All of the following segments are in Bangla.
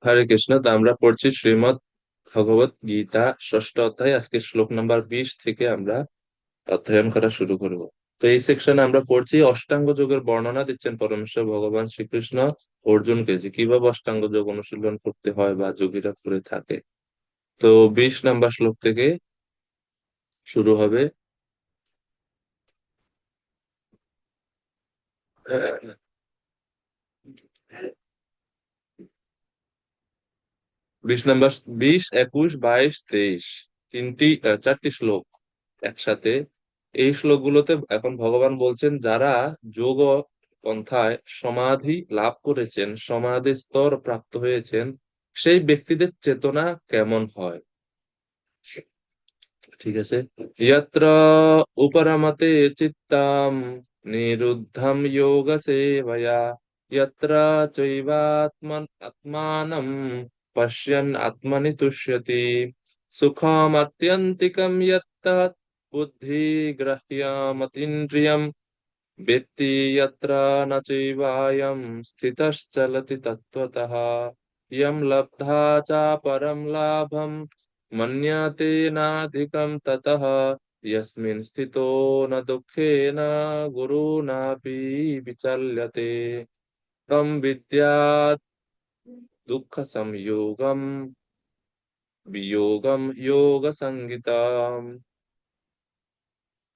হরে কৃষ্ণ। তো আমরা পড়ছি শ্রীমৎ ভগবত গীতা ষষ্ঠ অধ্যায়। আজকে শ্লোক নাম্বার 20 থেকে আমরা অধ্যয়ন করা শুরু করব। তো এই সেকশনে আমরা পড়ছি অষ্টাঙ্গ যোগের বর্ণনা দিচ্ছেন পরমেশ্বর ভগবান শ্রীকৃষ্ণ অর্জুনকে, যে কিভাবে অষ্টাঙ্গ যোগ অনুশীলন করতে হয় বা যোগীরা করে থাকে। তো 20 নাম্বার শ্লোক থেকে শুরু হবে। 20 নাম্বার, 20, 21, 22, 23, চারটি শ্লোক একসাথে। এই শ্লোকগুলোতে এখন ভগবান বলছেন যারা যোগ পন্থায় সমাধি লাভ করেছেন, সমাধি স্তর প্রাপ্ত হয়েছেন, সেই ব্যক্তিদের চেতনা কেমন হয়। ঠিক আছে। যত্র উপরমতে চিত্তম নিরুদ্ধম যোগ সেবয়া, যত্র চৈবাত্মন আত্মানম পশ্যন আত্মনি তুষ্যতি, সুখম আত্যন্তিকম যত্তৎ বুদ্ধি গ্রাহ্যমতীন্দ্রিয়ম वेत्ति यत्र न चैवायं स्थितश्चलति तत्त्वतः, यं लब्धा च परं लाभं मन्यते नाधिकं ततः, यस्मिन् स्थितो न दुःखेन गुरुणापि विचल्यते, तं विद्यात् दुःखसंयोगं वियोगं योगसंगितम्।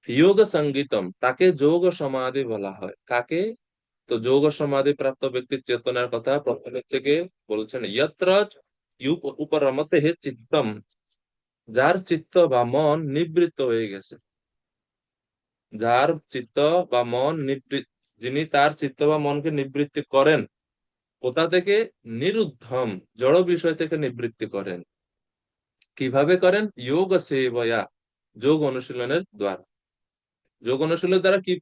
যোগ সঙ্গীতম, তাকে যোগ সমাধি বলা হয়। কাকে? তো যোগ সমাধি প্রাপ্ত ব্যক্তির চেতনার কথা প্রথমের থেকে বলছেন। যত্র উপরমতে হে চিত্তম, যার চিত্ত বা মন নিবৃত্ত হয়ে গেছে, যার চিত্ত বা মন নিবৃত্ত, যিনি তার চিত্ত বা মনকে নিবৃত্তি করেন। কোথা থেকে? নিরুদ্ধম, জড় বিষয় থেকে নিবৃত্তি করেন। কিভাবে করেন? যোগ সেবয়া, যোগ অনুশীলনের দ্বারা। যোগ অনুশীলনের দ্বারা কি?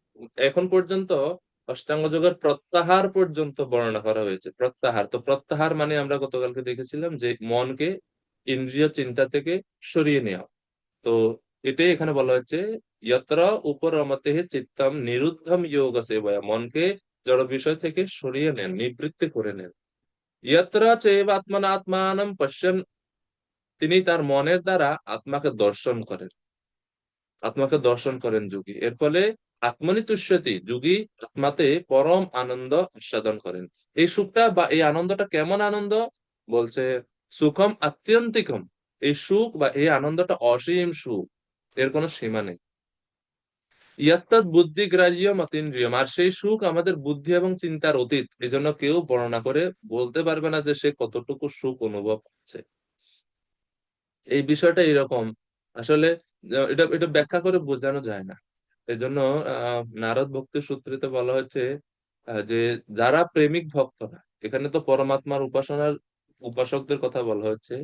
এখন পর্যন্ত অষ্টাঙ্গ যোগের প্রত্যাহার পর্যন্ত বর্ণনা করা হয়েছে। প্রত্যাহার, তো প্রত্যাহার মানে আমরা গতকালকে দেখেছিলাম যে মনকে ইন্দ্রিয় চিন্তা থেকে সরিয়ে নেওয়া। তো এটাই এখানে বলা হচ্ছে, যত্র উপরমতে চিত্তম নিরুদ্ধম যোগ সেবয়া, মনকে জড় বিষয় থেকে সরিয়ে নেন, নিবৃত্তি করে নেন। যত্র চৈব আত্মানম পশ্যন, তিনি তার মনের দ্বারা আত্মাকে দর্শন করেন। আত্মাকে দর্শন করেন যোগী, এর ফলে আত্মনি তুষ্যতি, যোগী আত্মাতে পরম আনন্দ আস্বাদন করেন। এই সুখটা বা এই আনন্দটা কেমন আনন্দ? বলছে সুখম আত্যন্তিকম, এই সুখ বা এই আনন্দটা অসীম সুখ, এর কোনো সীমা নেই। ইয়াত্তাৎ বুদ্ধি গ্রাহ্য মতীন্দ্রিয়ম, আর সেই সুখ আমাদের বুদ্ধি এবং চিন্তার অতীত, এই জন্য কেউ বর্ণনা করে বলতে পারবে না যে সে কতটুকু সুখ অনুভব করছে। এই বিষয়টা এরকম। আসলে এটা এটা ব্যাখ্যা করে বোঝানো যায় না। এই জন্য নারদ ভক্তি সূত্রেতে বলা হচ্ছে যে যারা প্রেমিক ভক্তরা, এখানে তো পরমাত্মার উপাসনার উপাসকদের কথা বলা হচ্ছে।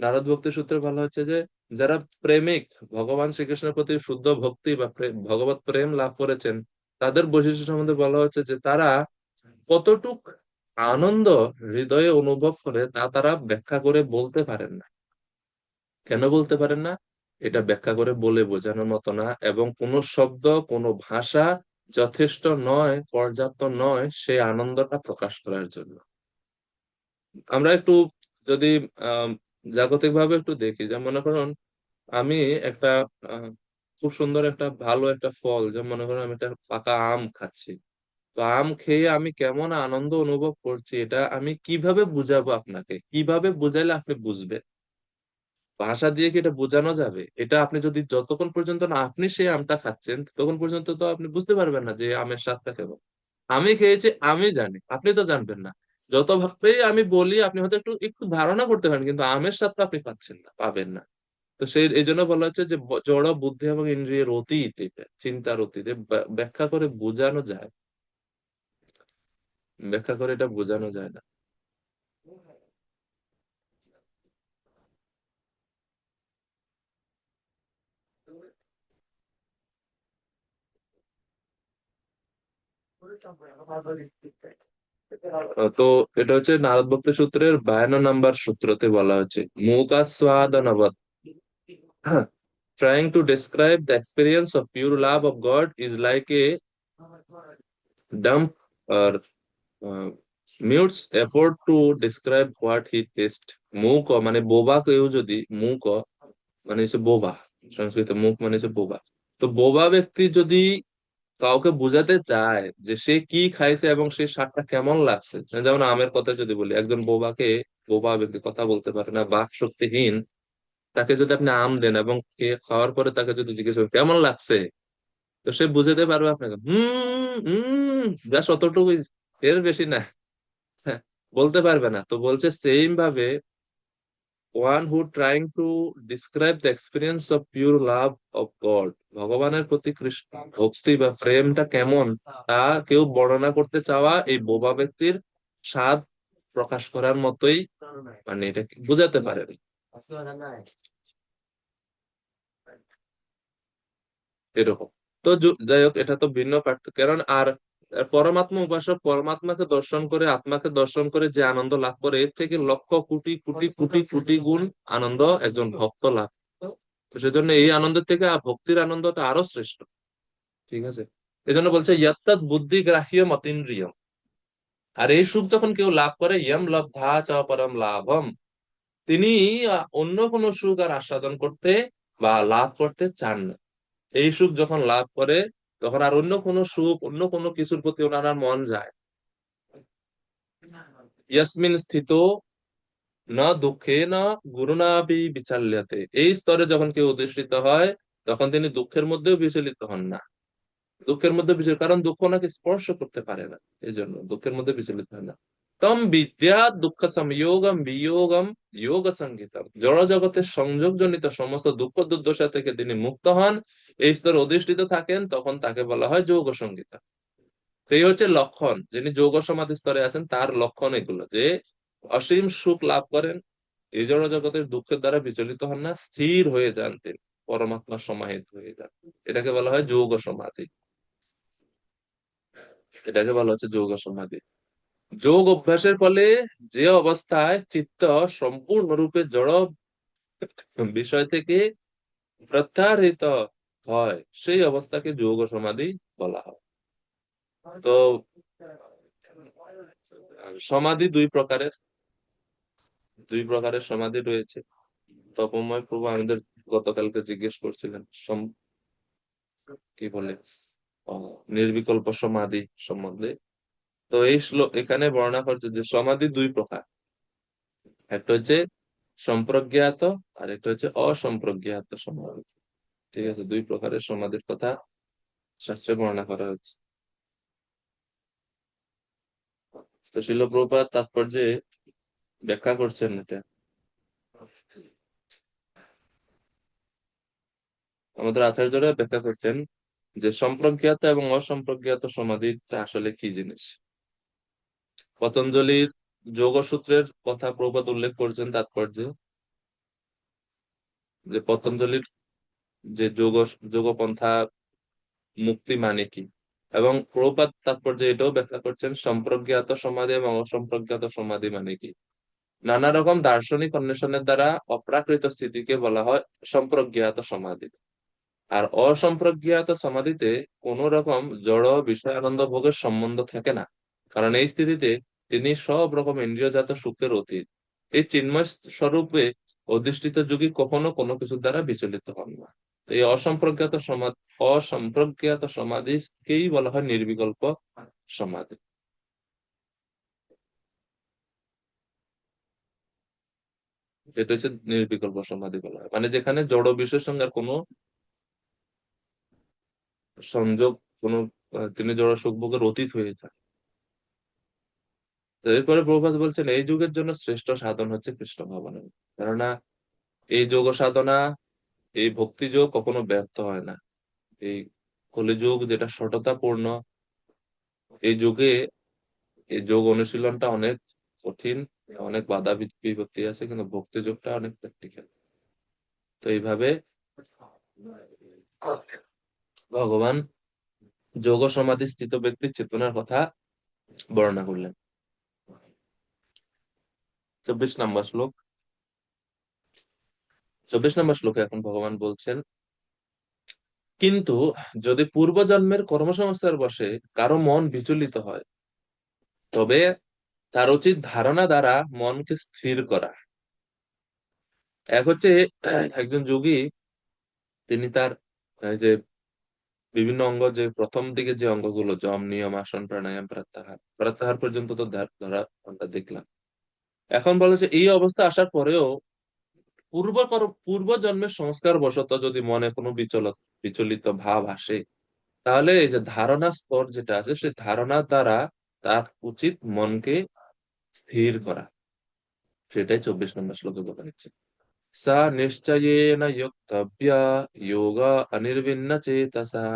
নারদ ভক্তি সূত্রে বলা হচ্ছে যে যারা প্রেমিক, ভগবান শ্রীকৃষ্ণের প্রতি শুদ্ধ ভক্তি বা ভগবত প্রেম লাভ করেছেন, তাদের বৈশিষ্ট্য সম্বন্ধে বলা হচ্ছে যে তারা কতটুক আনন্দ হৃদয়ে অনুভব করে তা তারা ব্যাখ্যা করে বলতে পারেন না। কেন বলতে পারেন না? এটা ব্যাখ্যা করে বলে বোঝানোর মতো না, এবং কোনো শব্দ, কোনো ভাষা যথেষ্ট নয়, পর্যাপ্ত নয় সেই আনন্দটা প্রকাশ করার জন্য। আমরা একটু যদি আহ জাগতিক ভাবে একটু দেখি, যেমন মনে করুন আমি একটা আহ, খুব সুন্দর একটা ভালো একটা ফল, যেমন মনে করুন আমি একটা পাকা আম খাচ্ছি। তো আম খেয়ে আমি কেমন আনন্দ অনুভব করছি, এটা আমি কিভাবে বুঝাবো আপনাকে? কিভাবে বুঝাইলে আপনি বুঝবেন? ভাষা দিয়ে কি এটা বোঝানো যাবে? এটা আপনি যদি যতক্ষণ পর্যন্ত না আপনি সেই আমটা খাচ্ছেন, তখন পর্যন্ত তো আপনি বুঝতে পারবেন না যে আমের স্বাদটা কেমন। আমি খেয়েছি, আমি জানি, আপনি তো জানবেন না। যত ভাবেই আমি বলি আপনি হয়তো একটু একটু ধারণা করতে পারেন, কিন্তু আমের স্বাদটা আপনি পাচ্ছেন না, পাবেন না। তো সেই এই জন্য বলা হচ্ছে যে জড় বুদ্ধি এবং ইন্দ্রিয়ের অতীত, এটা চিন্তার অতীত, ব্যাখ্যা করে বোঝানো যায়, ব্যাখ্যা করে এটা বোঝানো যায় না। তো এটা হচ্ছে নারদ ভক্তি সূত্রের 52 নাম্বার সূত্রতে বলা হচ্ছে মুকাস্বাদনবৎ, trying to describe the experience of pure love of God is like a dump or uh, mute's effort to describe what he test. মূক মানে বোবা কেউ যদি মূক মানে হচ্ছে বোবা, সংস্কৃত মুখ মানে হচ্ছে বোবা। তো বোবা ব্যক্তি যদি কাউকে বোঝাতে চায় যে সে কি খাইছে এবং সে স্বাদটা কেমন লাগছে, যেমন আমের কথা যদি বলি, একজন বোবাকে, বোবা ব্যক্তি কথা বলতে পারে না, বাক শক্তিহীন, তাকে যদি আপনি আম দেন এবং খাওয়ার পরে তাকে যদি জিজ্ঞেস করেন কেমন লাগছে, তো সে বুঝাতে পারবে আপনাকে জাস্ট অতটুকুই, এর বেশি না। হ্যাঁ, বলতে পারবে না। তো বলছে সেম ভাবে one who trying to describe the experience of pure love of god, ভগবানের প্রতি কৃষ্ণ ভক্তি বা প্রেমটা কেমন তা কেউ বর্ণনা করতে চাওয়া এই বোবা ব্যক্তির স্বাদ প্রকাশ করার মতোই, মানে এটা বুঝাতে পারে না। এরকম। তো যাই হোক, এটা তো ভিন্ন পার্থক্য। কারণ আর পরমাত্মা উপাসক পরমাত্মাকে দর্শন করে, আত্মাকে দর্শন করে যে আনন্দ লাভ করে, এর থেকে লক্ষ কোটি কোটি কোটি কোটি গুণ আনন্দ একজন ভক্ত লাভ। তো সেজন্য এই আনন্দের থেকে ভক্তির আনন্দটা আরো শ্রেষ্ঠ। ঠিক আছে, এই জন্য বলছে ইয়াত্তাৎ বুদ্ধি গ্রাহ্য মতীন্দ্রিয়ম। আর এই সুখ যখন কেউ লাভ করে, ইয়ম লব্ধা চ পরম লাভম, তিনি অন্য কোনো সুখ আর আস্বাদন করতে বা লাভ করতে চান না। এই সুখ যখন লাভ করে, তখন আর অন্য কোনো সুখ, অন্য কোনো কিছুর প্রতি ওনার আর মন যায় ইয়াসমিন স্থিত না দুঃখে না গুরুনাপি বিচাল্যতে। এই স্তরে যখন কেউ অধিষ্ঠিত হয়, তখন তিনি দুঃখের মধ্যেও বিচলিত হন না। দুঃখের মধ্যে বিচলিত, কারণ দুঃখ ওনাকে স্পর্শ করতে পারে না, এই জন্য দুঃখের মধ্যে বিচলিত হয় না। তম বিদ্যা দুঃখ সংযোগম বিয়োগম যোগ সংগীতম, জড় জগতের সংযোগজনিত সমস্ত দুঃখ দুর্দশা থেকে তিনি মুক্ত হন, এই স্তরে অধিষ্ঠিত থাকেন, তখন তাকে বলা হয় যোগ সংগীতা। সেই হচ্ছে লক্ষণ, যিনি যোগ সমাধি স্তরে আছেন তার লক্ষণ এগুলো, যে অসীম সুখ লাভ করেন, এই জড় জগতের দুঃখের দ্বারা বিচলিত হন না, স্থির হয়ে যান তিনি, পরমাত্মার সমাহিত হয়ে যান। এটাকে বলা হয় যোগ সমাধি, এটাকে বলা হচ্ছে যোগ সমাধি। যোগ অভ্যাসের ফলে যে অবস্থায় চিত্ত সম্পূর্ণরূপে জড় বিষয় থেকে প্রত্যাহৃত হয়, সেই অবস্থাকে যোগ সমাধি বলা হয়। তো সমাধি দুই প্রকারের সমাধি রয়েছে। তপময় প্রভু আমাদের গতকালকে জিজ্ঞেস করছিলেন কি বলে নির্বিকল্প সমাধি সম্বন্ধে। তো এই শ্লোক এখানে বর্ণনা করছে যে সমাধি দুই প্রকার, একটা হচ্ছে সম্প্রজ্ঞাত আর একটা হচ্ছে অসম্প্রজ্ঞাত সমাধি। ঠিক আছে, দুই প্রকারের সমাধির কথা শাস্ত্রে বর্ণনা করা হচ্ছে। তো শিল প্রভুপাদ তাৎপর্যে ব্যাখ্যা করছেন এটা। আমাদের আচার্যরা ব্যাখ্যা করছেন যে সম্প্রজ্ঞাত এবং অসম্প্রজ্ঞাত সমাধিটা আসলে কি জিনিস। পতঞ্জলির যোগসূত্রের কথা প্রভুপাদ উল্লেখ করছেন তাৎপর্যে, যে পতঞ্জলির যে যোগপন্থা মুক্তি মানে কি, এবং প্রভুপাদ তাৎপর্যে এটাও ব্যাখ্যা করছেন সম্প্রজ্ঞাত সমাধি এবং অসম্প্রজ্ঞাত সমাধি মানে কি। নানা রকম দার্শনিক অন্বেষণের দ্বারা অপ্রাকৃত স্থিতিকে বলা হয় সম্প্রজ্ঞাত সমাধি। আর অসম্প্রজ্ঞাত সমাধিতে কোন রকম জড় বিষয় আনন্দ ভোগের সম্বন্ধ থাকে না, কারণ এই স্থিতিতে তিনি সব রকম ইন্দ্রিয়জাত সুখের অতীত, এই চিন্ময় স্বরূপে অধিষ্ঠিত যোগী কখনো কোনো কিছুর দ্বারা বিচলিত হন না। তো এই অসম্প্রজ্ঞাত সমাধিকেই বলা হয় নির্বিকল্প সমাধি। এটা হচ্ছে নির্বিকল্প সমাধি বলা হয়, মানে যেখানে জড় বিষয়ের সঙ্গে আর কোনো সংযোগ, কোনো তিনি জড় সুখ ভোগের অতীত হয়ে যান। তো এরপরে প্রভুপাদ বলছেন এই যুগের জন্য শ্রেষ্ঠ সাধন হচ্ছে কৃষ্ণ ভাবনা। কেননা এই যোগ সাধনা, এই ভক্তি যোগ কখনো ব্যর্থ হয় না। এই কলিযুগ যেটা শঠতাপূর্ণ, এই যুগে এই যোগ অনুশীলনটা অনেক কঠিন, অনেক বাধা বিপত্তি আছে, কিন্তু ভক্তি যোগটা অনেক প্র্যাকটিক্যাল। তো এইভাবে ভগবান যোগ সমাধি স্থিত ব্যক্তির চেতনার কথা বর্ণনা করলেন। 24 নম্বর শ্লোক। 24 নম্বর শ্লোকে এখন ভগবান বলছেন, কিন্তু যদি পূর্বজন্মের কর্মসংস্থার বশে কারো মন বিচলিত হয়, তবে তার উচিত ধারণা দ্বারা মনকে স্থির করা। এক হচ্ছে একজন যোগী, তিনি তার এই যে বিভিন্ন অঙ্গ, যে প্রথম দিকে যে অঙ্গগুলো যম নিয়ম আসন প্রাণায়াম প্রত্যাহার প্রত্যাহার পর্যন্ত তো ধরা আমরা দেখলাম। এখন বলে যে এই অবস্থা আসার পরেও পূর্ব জন্মের সংস্কার বশত যদি মনে কোনো বিচলিত ভাব আসে, তাহলে এই যে ধারণা স্তর যেটা আছে সেই ধারণার দ্বারা তার উচিত মনকে স্থির করা। সেটাই 24 নম্বর শ্লোকে বলা হচ্ছে। সা নিশ্চয়েন যোক্তব্য যোগ অনির্বিন্ন চেতসা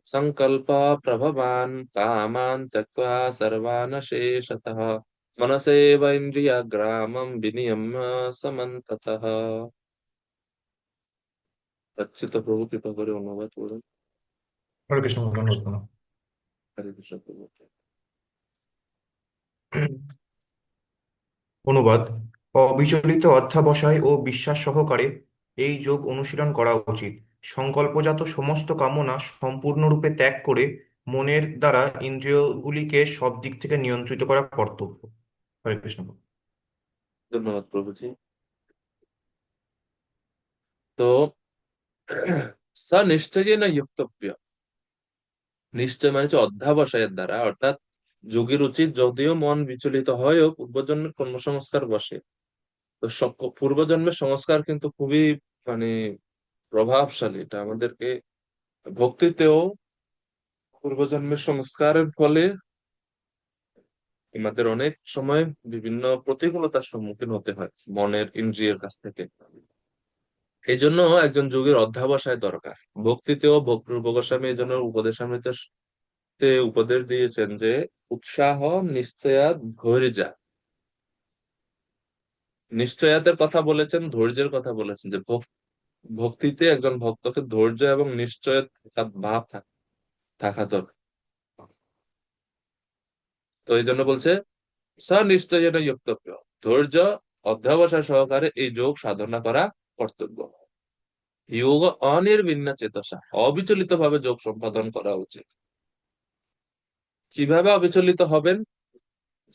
সংকল্প প্রভবান কামান ত্যক্ত্বা সর্বান শেষতঃ মনসেবেন্দ্রিয়গ্রামম বিনিয়ম্য সমন্ততঃ। আচ্ছা, তো প্রভু কৃপা করে অনুবাদ করুন। হরে কৃষ্ণ, ধন্যবাদ প্রণাম। হরে কৃষ্ণ প্রভু। অনুবাদ: অবিচলিত অধ্যবসায় ও বিশ্বাস সহকারে এই যোগ অনুশীলন করা উচিত। সংকল্পজাত সমস্ত কামনা সম্পূর্ণরূপে ত্যাগ করে মনের দ্বারা ইন্দ্রিয়গুলিকে সব দিক থেকে নিয়ন্ত্রিত করা কর্তব্য। হরে কৃষ্ণ। ধন্যবাদ প্রভুজি। তো স নিশ্চয়েন যোক্তব্য, নিশ্চয় মানে হচ্ছে অধ্যাবসায়ের দ্বারা, অর্থাৎ যোগীর উচিত যদিও মন বিচলিত হয়েও পূর্বজন্মের কর্মসংস্কার বসে। তো পূর্বজন্মের সংস্কার কিন্তু খুবই মানে প্রভাবশালী। এটা আমাদেরকে ভক্তিতেও পূর্বজন্মের সংস্কারের ফলে আমাদের অনেক সময় বিভিন্ন প্রতিকূলতার সম্মুখীন হতে হয় মনের ইন্দ্রিয়ের কাছ থেকে। এই জন্য একজন যোগীর অধ্যাবসায় দরকার। ভক্তিতেও পূর্ব গোস্বামী এই জন্য উপদেশামৃতে উপদেশ দিয়েছেন যে উৎসাহ নিশ্চয়াত ধৈর্য। নিশ্চয়াতের কথা বলেছেন, ধৈর্যের কথা বলেছেন, যে ভক্তিতে একজন ভক্তকে ধৈর্য এবং নিশ্চয় ভাব থাকা দরকার। তো এই জন্য বলছে সনিশ্চয়েন যোক্তব্য, ধৈর্য অধ্যবসায় সহকারে এই যোগ সাধনা করা কর্তব্য। যোগ অনির্বিণ্ণ চেতসা, অবিচলিত ভাবে যোগ সম্পাদন করা উচিত। কিভাবে অবিচলিত হবেন?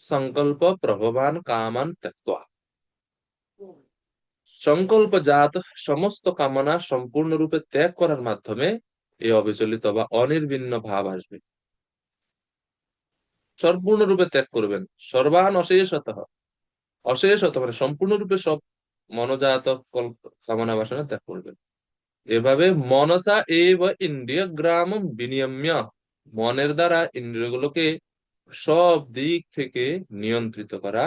সংকল্প প্রভবান কামান ত্যক্ত্বা, সংকল্পজাত সমস্ত কামনা সম্পূর্ণরূপে ত্যাগ করার মাধ্যমে এই অবিচলিত বা অনির্বিণ্ণ ভাব আসবে। সম্পূর্ণরূপে ত্যাগ করবেন। সর্বান অশেষত, অশেষত মানে সম্পূর্ণরূপে সব মনোজাত কামনা বাসনা ত্যাগ করবেন। এভাবে মনসা এব ইন্দ্রিয় গ্রাম বিনিয়ম্য, মনের দ্বারা ইন্দ্রিয়গুলোকে সব দিক থেকে নিয়ন্ত্রিত করা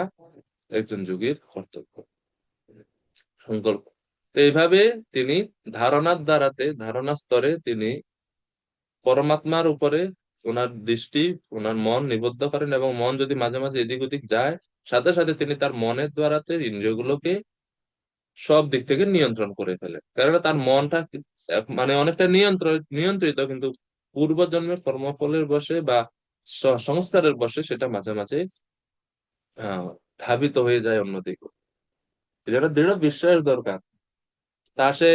একজন যোগীর কর্তব্য, সংকল্প। তো এইভাবে তিনি ধারণা স্তরে তিনি পরমাত্মার উপরে ওনার দৃষ্টি, ওনার মন নিবদ্ধ করেন, এবং মন যদি মাঝে মাঝে এদিক ওদিক যায়, সাথে সাথে তিনি তার মনের দ্বারাতে ইন্দ্রিয়গুলোকে সব দিক থেকে নিয়ন্ত্রণ করে ফেলেন। কেননা তার মনটা মানে অনেকটা নিয়ন্ত্রিত, কিন্তু পূর্বজন্মের কর্মফলের বশে বা সংস্কারের বশে সেটা মাঝে মাঝে আহ ধাবিত হয়ে যায় অন্যদিকে। এজন্য দৃঢ় বিশ্বাস দরকার। তা সে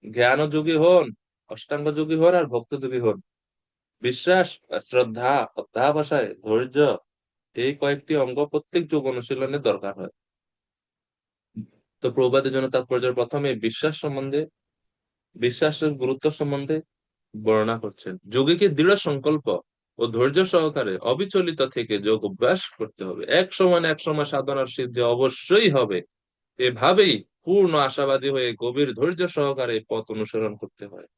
জ্ঞানযোগী হন, অষ্টাঙ্গ যোগী হন আর ভক্ত যোগী হন, বিশ্বাস, শ্রদ্ধা, অধ্যাবসায়, ধৈর্য, এই কয়েকটি অঙ্গ প্রত্যেক যোগ অনুশীলনে দরকার হয়। তো প্রভুপাদের জন্য তাৎপর্যের প্রথমে বিশ্বাসের গুরুত্ব সম্বন্ধে বর্ণনা করছেন। যোগীকে দৃঢ় সংকল্প ও ধৈর্য সহকারে অবিচলিত থেকে যোগ অভ্যাস করতে হবে। এক সময় সাধনার সিদ্ধি অবশ্যই হবে। এভাবেই পূর্ণ আশাবাদী হয়ে গভীর ধৈর্য সহকারে এই পথ অনুসরণ করতে হয়।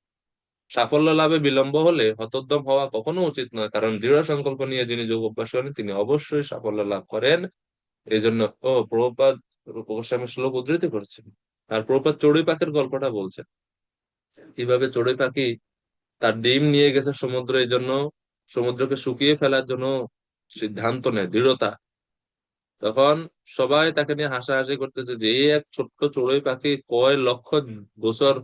সাফল্য লাভে বিলম্ব হলে হতোদ্যম হওয়া কখনো উচিত নয়, কারণ দৃঢ় সংকল্প নিয়ে যিনি যোগ অভ্যাস করেন তিনি অবশ্যই সাফল্য লাভ করেন। এই জন্য প্রভুপাদ রূপ গোস্বামী শ্লোক উদ্ধৃতি করছেন। আর প্রভুপাদ চড়ুই পাখির গল্পটা বলছেন, কিভাবে চড়ুই পাখি তার ডিম নিয়ে গেছে সমুদ্র, এই জন্য সমুদ্রকে শুকিয়ে ফেলার জন্য সিদ্ধান্ত নেয়, দৃঢ়তা। তখন সবাই তাকে নিয়ে হাসাহাসি করতেছে যে এই এক ছোট্ট চড়ুই পাখি, কয় লক্ষ বছর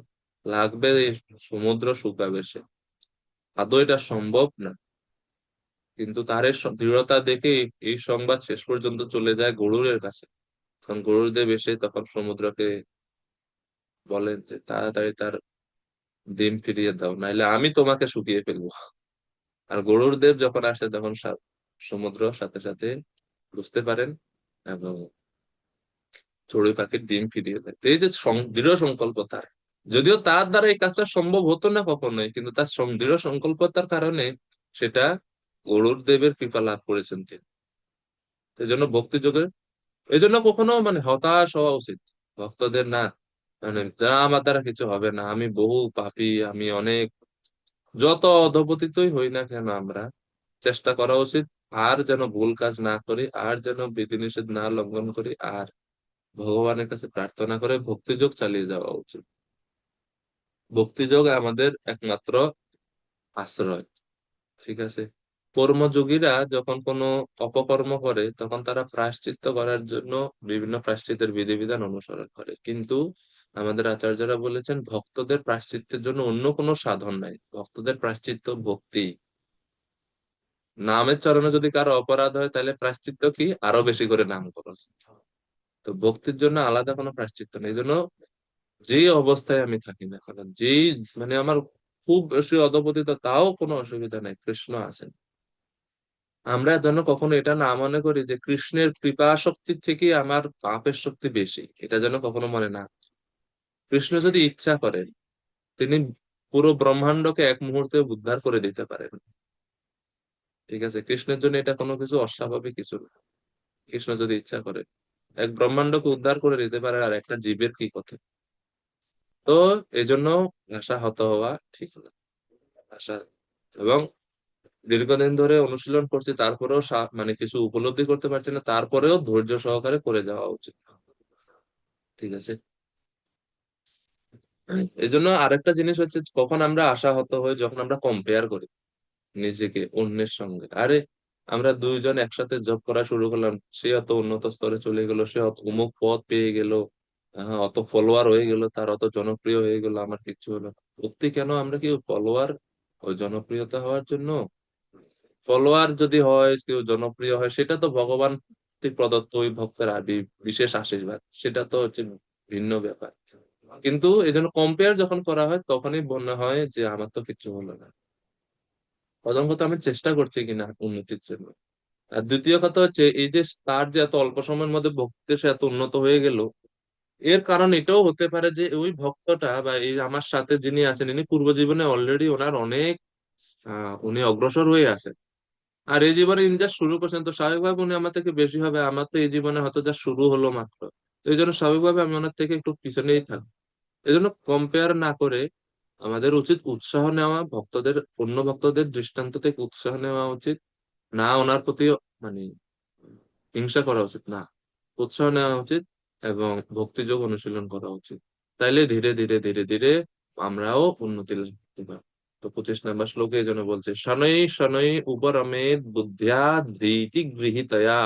লাগবে এই সমুদ্র শুকাবে, সে আদৌ এটা সম্ভব না। কিন্তু তার এই দৃঢ়তা দেখে এই সংবাদ শেষ পর্যন্ত চলে যায় গরুরের কাছে। তখন গরুরদেব এসে তখন সমুদ্রকে বলেন যে তাড়াতাড়ি তার ডিম ফিরিয়ে দাও, নাইলে আমি তোমাকে শুকিয়ে ফেলবো। আর গরুর দেব যখন আসে তখন সমুদ্র সাথে সাথে বুঝতে পারেন এবং চড়ুই পাখির ডিম ফিরিয়ে দেয়। তো এই যে দৃঢ় সংকল্প তার, যদিও তার দ্বারা এই কাজটা সম্ভব হতো না কখনোই, কিন্তু তার দৃঢ় সংকল্পতার কারণে সেটা গরুড় দেবের কৃপা লাভ করেছেন তিনি। এই জন্য ভক্তি যোগে, এই জন্য কখনো মানে হতাশ হওয়া উচিত ভক্তদের না, মানে যা আমার দ্বারা কিছু হবে না, আমি বহু পাপী, আমি অনেক, যত অধপতিতই হই না কেন আমরা চেষ্টা করা উচিত আর যেন ভুল কাজ না করি, আর যেন বিধিনিষেধ না লঙ্ঘন করি, আর ভগবানের কাছে প্রার্থনা করে ভক্তিযোগ চালিয়ে যাওয়া উচিত। ভক্তিযোগ আমাদের একমাত্র আশ্রয়। ঠিক আছে। কর্মযোগীরা যখন কোনো অপকর্ম করে তখন তারা প্রায়শ্চিত্ত করার জন্য বিভিন্ন প্রায়শ্চিত্তের বিধিবিধান অনুসরণ করে, কিন্তু আমাদের আচার্যরা বলেছেন ভক্তদের প্রায়শ্চিত্তের জন্য অন্য কোনো সাধন নাই, ভক্তদের প্রায়শ্চিত্ত ভক্তি। নামের চরণে যদি কারো অপরাধ হয় তাহলে প্রায়শ্চিত্ত কি, আরো বেশি করে নাম করো। তো ভক্তির জন্য আলাদা কোনো প্রায়শ্চিত্ত নেই। এই জন্য যে অবস্থায় আমি থাকি না কেন, যেই মানে আমার খুব বেশি অধপতিত তাও কোনো অসুবিধা নাই, কৃষ্ণ আছেন। আমরা যেন কখনো এটা না মনে করি যে কৃষ্ণের কৃপা শক্তির থেকে আমার পাপের শক্তি বেশি, এটা যেন কখনো মনে না। কৃষ্ণ যদি ইচ্ছা করেন তিনি পুরো ব্রহ্মাণ্ডকে এক মুহূর্তে উদ্ধার করে দিতে পারেন। ঠিক আছে, কৃষ্ণের জন্য এটা কোনো কিছু অস্বাভাবিক কিছু না। কৃষ্ণ যদি ইচ্ছা করে এক ব্রহ্মাণ্ডকে উদ্ধার করে দিতে পারে, আর একটা জীবের কি কথা। তো এই জন্য ভাষা হত হওয়া ঠিক না। ভাষা, এবং দীর্ঘদিন ধরে অনুশীলন করছি তারপরেও মানে কিছু উপলব্ধি করতে পারছি না, তারপরেও ধৈর্য সহকারে করে যাওয়া উচিত। ঠিক আছে। এই জন্য আরেকটা জিনিস হচ্ছে কখন আমরা আশাহত হই, যখন আমরা কম্পেয়ার করি নিজেকে অন্যের সঙ্গে। আরে আমরা দুইজন একসাথে জব করা শুরু করলাম, সে অত উন্নত স্তরে চলে গেল, সে অত অমুক পদ পেয়ে গেল, অত ফলোয়ার হয়ে গেল, তার অত জনপ্রিয় হয়ে গেল, আমার কিচ্ছু হলো না। সত্যি কেন আমরা কি ফলোয়ার ওই জনপ্রিয়তা হওয়ার জন্য? ফলোয়ার যদি হয়, কেউ জনপ্রিয় হয়, সেটা তো ভগবান কর্তৃক প্রদত্ত ওই ভক্তের বিশেষ আশীর্বাদ, সেটা তো হচ্ছে ভিন্ন ব্যাপার। কিন্তু এই জন্য কম্পেয়ার যখন করা হয় তখনই মনে হয় যে আমার তো কিচ্ছু হলো না। প্রথম কথা আমি চেষ্টা করছি কিনা উন্নতির জন্য, আর দ্বিতীয় কথা হচ্ছে এই যে তার যে এত অল্প সময়ের মধ্যে ভক্তিতে সে এত উন্নত হয়ে গেল, এর কারণ এটাও হতে পারে যে ওই ভক্তটা বা এই আমার সাথে যিনি আছেন ইনি পূর্ব জীবনে অলরেডি ওনার অনেক উনি অগ্রসর হয়ে আছেন। আর এই জীবনে ইনি যা শুরু করছেন, তো স্বাভাবিকভাবে উনি আমার থেকে বেশি হবে, আমার তো এই জীবনে হয়তো যা শুরু হলো মাত্র। তো এই জন্য স্বাভাবিকভাবে আমি ওনার থেকে একটু পিছনেই থাকবো। এই জন্য কম্পেয়ার না করে আমাদের উচিত উৎসাহ নেওয়া, ভক্তদের অন্য ভক্তদের দৃষ্টান্ত থেকে উৎসাহ নেওয়া উচিত, না ওনার প্রতি মানে হিংসা করা উচিত না, উৎসাহ নেওয়া উচিত এবং ভক্তিযোগ অনুশীলন করা উচিত। তাইলে ধীরে ধীরে ধীরে ধীরে আমরাও উন্নতি লাভ করতে পারবো। তো 25 নম্বর শ্লোকে এই জন্য বলছে, শনৈ শনৈ উপরমেদ বুদ্ধ্যা ধীতি গৃহীতয়া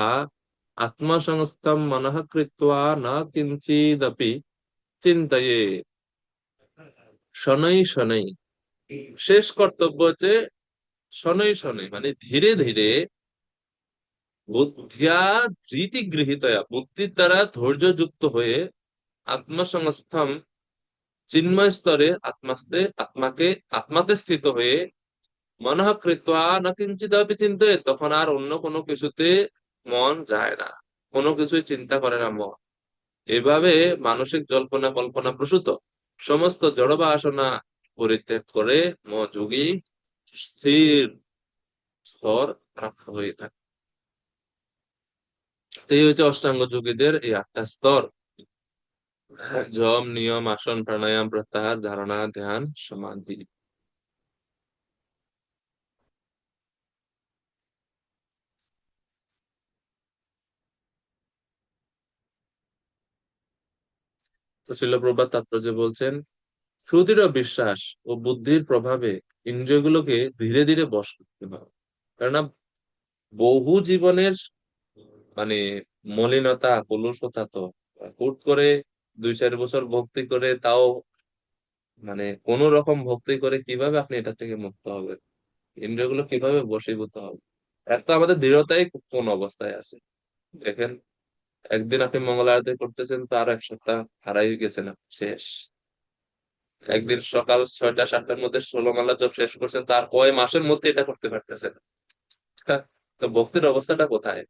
আত্মসংস্থম মনঃ কৃত্বা না কিঞ্চিদপি চিন্তয়ে। শনৈ শনৈ, শেষ কর্তব্য হচ্ছে শনৈ শনৈ মানে ধীরে ধীরে, বুদ্ধিয়া ধৃতি গৃহীতয়া বুদ্ধির দ্বারা ধৈর্য যুক্ত হয়ে, আত্মসংস্থম চিন্ময় স্তরে আত্মাকে আত্মাতে স্থিত হয়ে, মনঃ কৃত্বা ন কিঞ্চিদপি চিন্তয়ে, তখন আর অন্য কোনো কিছুতে মন যায় না, কোনো কিছুই চিন্তা করে না মন। এভাবে মানসিক জল্পনা কল্পনা প্রসূত সমস্ত জড় বাসনা পরিত্যাগ করে যোগী স্থির স্তর প্রাপ্ত হয়ে থাকে। তো এই হচ্ছে অষ্টাঙ্গ যোগীদের এই 8টা স্তর: যম, নিয়ম, আসন, প্রাণায়াম, প্রত্যাহার, ধারণা, ধ্যান, সমাধি। তো শিল প্রভুপাদ তাৎপর্য বলছেন, সুদৃঢ় বিশ্বাস ও বুদ্ধির প্রভাবে ইন্দ্রিয়গুলোকে ধীরে ধীরে বশ করতে হবে। কেননা বহু জীবনের মানে মলিনতা কলুষতা তো হুট করে 2-4 বছর ভক্তি করে তাও মানে কোন রকম ভক্তি করে কিভাবে আপনি এটা থেকে মুক্ত হবেন? ইন্দ্রিয়গুলো কিভাবে বশীভূত হবে? এক তো আমাদের দৃঢ়তাই কোন অবস্থায় আছে। দেখেন, একদিন আপনি মঙ্গল আরতি করতেছেন, তার 1 সপ্তাহ হারাই গেছেন, শেষ। একদিন সকাল 6টা 7টার মধ্যে 16 মালা জপ শেষ করছেন, তার কয় মাসের মধ্যে এটা করতে পারতেছেন। তো ভক্তির অবস্থাটা কোথায়?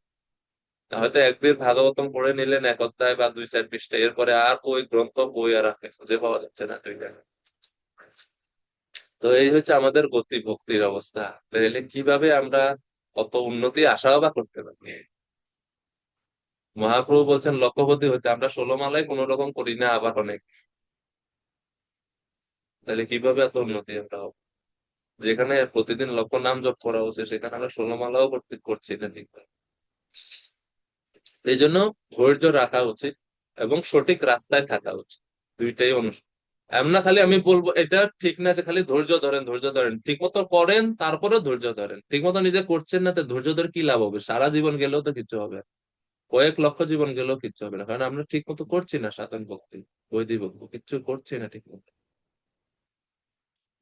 হয়তো একদিন ভাগবতম পড়ে নিলেন এক অধ্যায় বা 2-4 পৃষ্ঠা, এরপরে আর ওই গ্রন্থ বই আর আপনি খুঁজে পাওয়া যাচ্ছে না দুইটা। তো এই হচ্ছে আমাদের গতি ভক্তির অবস্থা। তাহলে কিভাবে আমরা অত উন্নতি আশাও বা করতে পারি? মহাপ্রভু বলছেন লক্ষ্যপতি হইতে, আমরা 16 মালায় কোন রকম করি না, আবার অনেক। তাহলে কিভাবে এত উন্নতি আমরা হবো? যেখানে প্রতিদিন লক্ষ নাম জপ করা হচ্ছে সেখানে আমরা 16 মালাও করছি না ঠিক। এই জন্য ধৈর্য রাখা উচিত এবং সঠিক রাস্তায় থাকা উচিত, দুইটাই অনুষ্ঠিত। এমন খালি আমি বলবো এটা ঠিক না যে খালি ধৈর্য ধরেন ধৈর্য ধরেন, ঠিক মতো করেন তারপরে ধৈর্য ধরেন, ঠিক মতো নিজে করছেন না তো ধৈর্য ধরে কি লাভ হবে? সারা জীবন গেলেও তো কিছু হবে না। কয়েক লক্ষ জীবন গেলেও কিচ্ছু হবে না, কারণ আমরা ঠিক মতো করছি না সাধন ভক্তি, বৈদিক ভক্তি কিচ্ছু করছি না ঠিক মতো।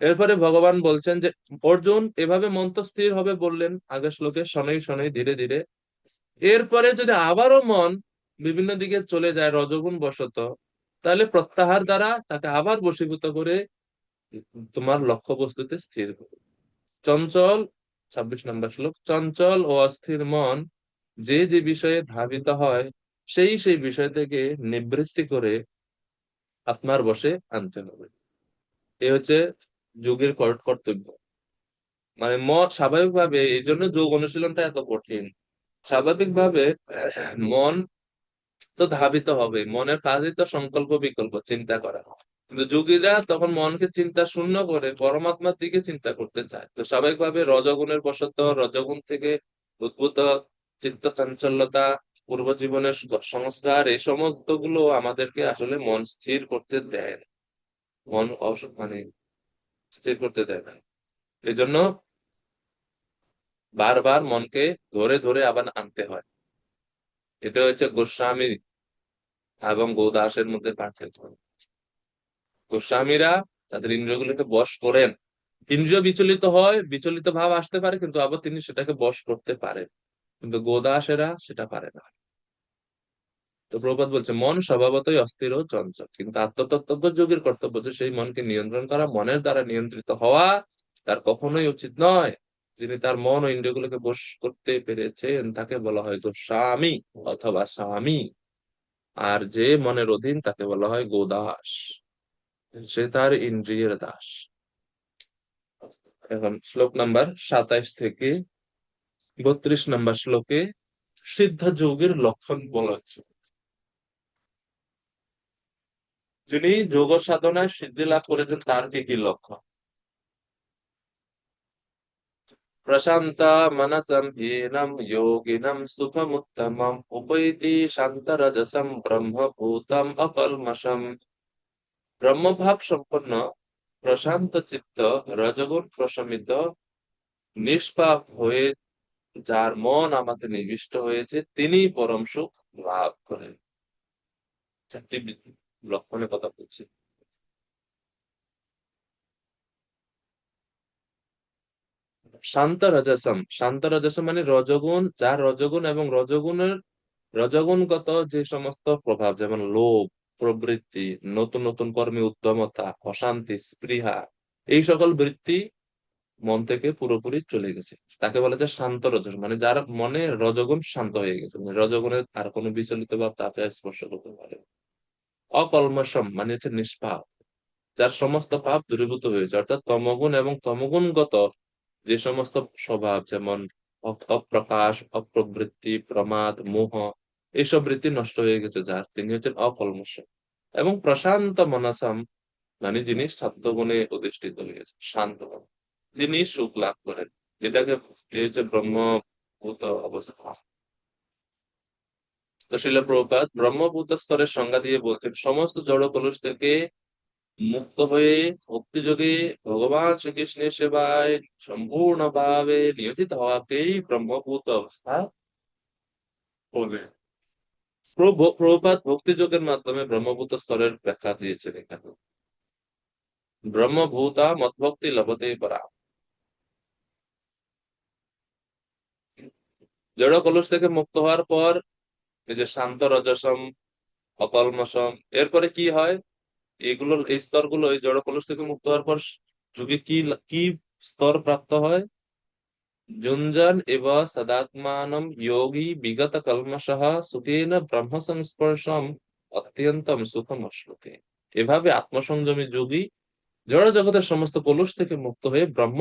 এরপরে ভগবান বলছেন যে অর্জুন এভাবে মন তো স্থির হবে বললেন আগের শ্লোকে, শনৈ শনৈ ধীরে ধীরে। এরপরে যদি আবারও মন বিভিন্ন দিকে চলে যায় রজগুণ বশত, তাহলে প্রত্যাহার দ্বারা তাকে আবার বশীভূত করে তোমার লক্ষ্য বস্তুতে স্থির করো। চঞ্চল, 26 নম্বর শ্লোক, চঞ্চল ও অস্থির মন যে যে বিষয়ে ধাবিত হয় সেই সেই বিষয় থেকে নিবৃত্তি করে আপনার বশে আনতে হবে। এ হচ্ছে যোগের কর্তব্য। মানে মন স্বাভাবিকভাবে, এই জন্য যোগ অনুশীলনটা এত কঠিন। স্বাভাবিকভাবে মন তো ধাবিত হবে, মনের কাজই তো সংকল্প বিকল্প চিন্তা করা। কিন্তু যোগীরা তখন মনকে চিন্তা শূন্য করে পরমাত্মার দিকে চিন্তা করতে চায়, তো স্বাভাবিকভাবে রজগুণের বশত, রজগুণ থেকে উদ্ভূত চিত্ত চাঞ্চল্যতা, পূর্ব জীবনের সংস্কার, এই সমস্ত গুলো আমাদেরকে আসলে মন স্থির করতে দেয় না। মন মানে স্থির করতে দেয় না। এই জন্য বারবার মনকে ধরে ধরে আবার আনতে হয়। এটা হচ্ছে গোস্বামী এবং গৌদাসের মধ্যে পার্থক্য। গোস্বামীরা তাদের ইন্দ্রিয়গুলোকে বশ করেন, ইন্দ্রিয় বিচলিত হয়, বিচলিত ভাব আসতে পারে, কিন্তু আবার তিনি সেটাকে বশ করতে পারেন। কিন্তু গোদাসেরা সেটা পারে না। তো প্রভুপাদ বলছে মন স্বভাবতই অস্থির ও চঞ্চল, কিন্তু আত্মতত্ত্বজ্ঞ যোগীর কর্তব্য যে সেই মনকে নিয়ন্ত্রণ করা, মনের দ্বারা নিয়ন্ত্রিত হওয়া তার কখনোই উচিত নয়। যিনি তার মন ও ইন্দ্রিয়গুলোকে বশ করতে পেরেছেন তাকে বলা হয় গোস্বামী অথবা স্বামী। আর যে মনের অধীন তাকে বলা হয় গোদাস, সে তার ইন্দ্রিয়ের দাস। এখন শ্লোক নাম্বার 27 থেকে 32 নম্বর শ্লোকে সিদ্ধ যোগের লক্ষণ বলা হচ্ছে। যিনি যোগ সাধনায় সিদ্ধি লাভ করেছেন তার কি কি লক্ষণ? প্রশান্ত মনসম হীনম যোগিনম সুখমুত্তমম উপৈতি শান্তরজসম ব্রহ্মভূতম অকল্মষম। ব্রহ্মভাব সম্পন্ন, প্রশান্ত চিত্ত, রজগুণ প্রশমিত, নিষ্পাপ হয়ে যার মন আমাতে নিবিষ্ট হয়েছে তিনি পরম সুখ লাভ করেন। চারটি লক্ষণের কথা বলছি। শান্ত রজসম, শান্ত রজসম মানে রজগুণ, যার রজগুণ এবং রজগুণের রজগুণগত যে সমস্ত প্রভাব, যেমন লোভ, প্রবৃত্তি, নতুন নতুন কর্মে উদ্যমতা, অশান্তি, স্পৃহা, এই সকল বৃত্তি মন থেকে পুরোপুরি চলে গেছে, তাকে বলা যায় শান্ত রজস। মানে যার মনে রজগুণ শান্ত হয়ে গেছে, মানে রজগুণের আর কোনো বিচলিত ভাব তাকে আর স্পর্শ করতে পারে না। অকল্মষম মানে হচ্ছে নিষ্পাপ, যার সমস্ত পাপ দূরীভূত হয়েছে, অর্থাৎ তমগুণ এবং তমগুণগত যে সমস্ত স্বভাব, যেমন অপ্রকাশ, অপ্রবৃত্তি, প্রমাদ, মোহ, এইসব বৃত্তি নষ্ট হয়ে গেছে যার, তিনি হচ্ছেন অকল্মষ। এবং প্রশান্ত মনসাম মানে যিনি সত্যগুণে অধিষ্ঠিত হয়েছে, শান্ত মন, তিনি সুখ লাভ করেন। এটাকে এই হচ্ছে ব্রহ্মভূত অবস্থা। তো শিল প্রভুপাদ ব্রহ্মভূত স্তরের সংজ্ঞা দিয়ে বলছেন সমস্ত জড় কলুষ থেকে মুক্ত হয়ে ভক্তিযোগে ভগবান শ্রীকৃষ্ণের সেবায় সম্পূর্ণভাবে নিয়োজিত হওয়াকেই ব্রহ্মভূত অবস্থা বলে। প্রভুপাদ ভক্তিযোগের মাধ্যমে ব্রহ্মভূত স্তরের ব্যাখ্যা দিয়েছেন এখানে। ব্রহ্মভূতা মৎভক্তি লভতে পরা। জড় কলুষ থেকে মুক্ত হওয়ার পর এই যে শান্ত রজসম, অকল্মষম, এরপরে কি হয়? এগুলো, এই স্তরগুলো, এই জড় কলুষ থেকে মুক্ত হওয়ার পর যুগে কি কি স্তর প্রাপ্ত হয়? जुञ्जन एव सदात्मानं योगी विगत कल्मषः सुखेन ब्रह्म সংস্পর্শম অত্যন্তম সুখম অশ্নুতে। এভাবে আত্মসংযমী যোগী জড় জগতের সমস্ত কলুষ থেকে মুক্ত হয়ে ব্রহ্ম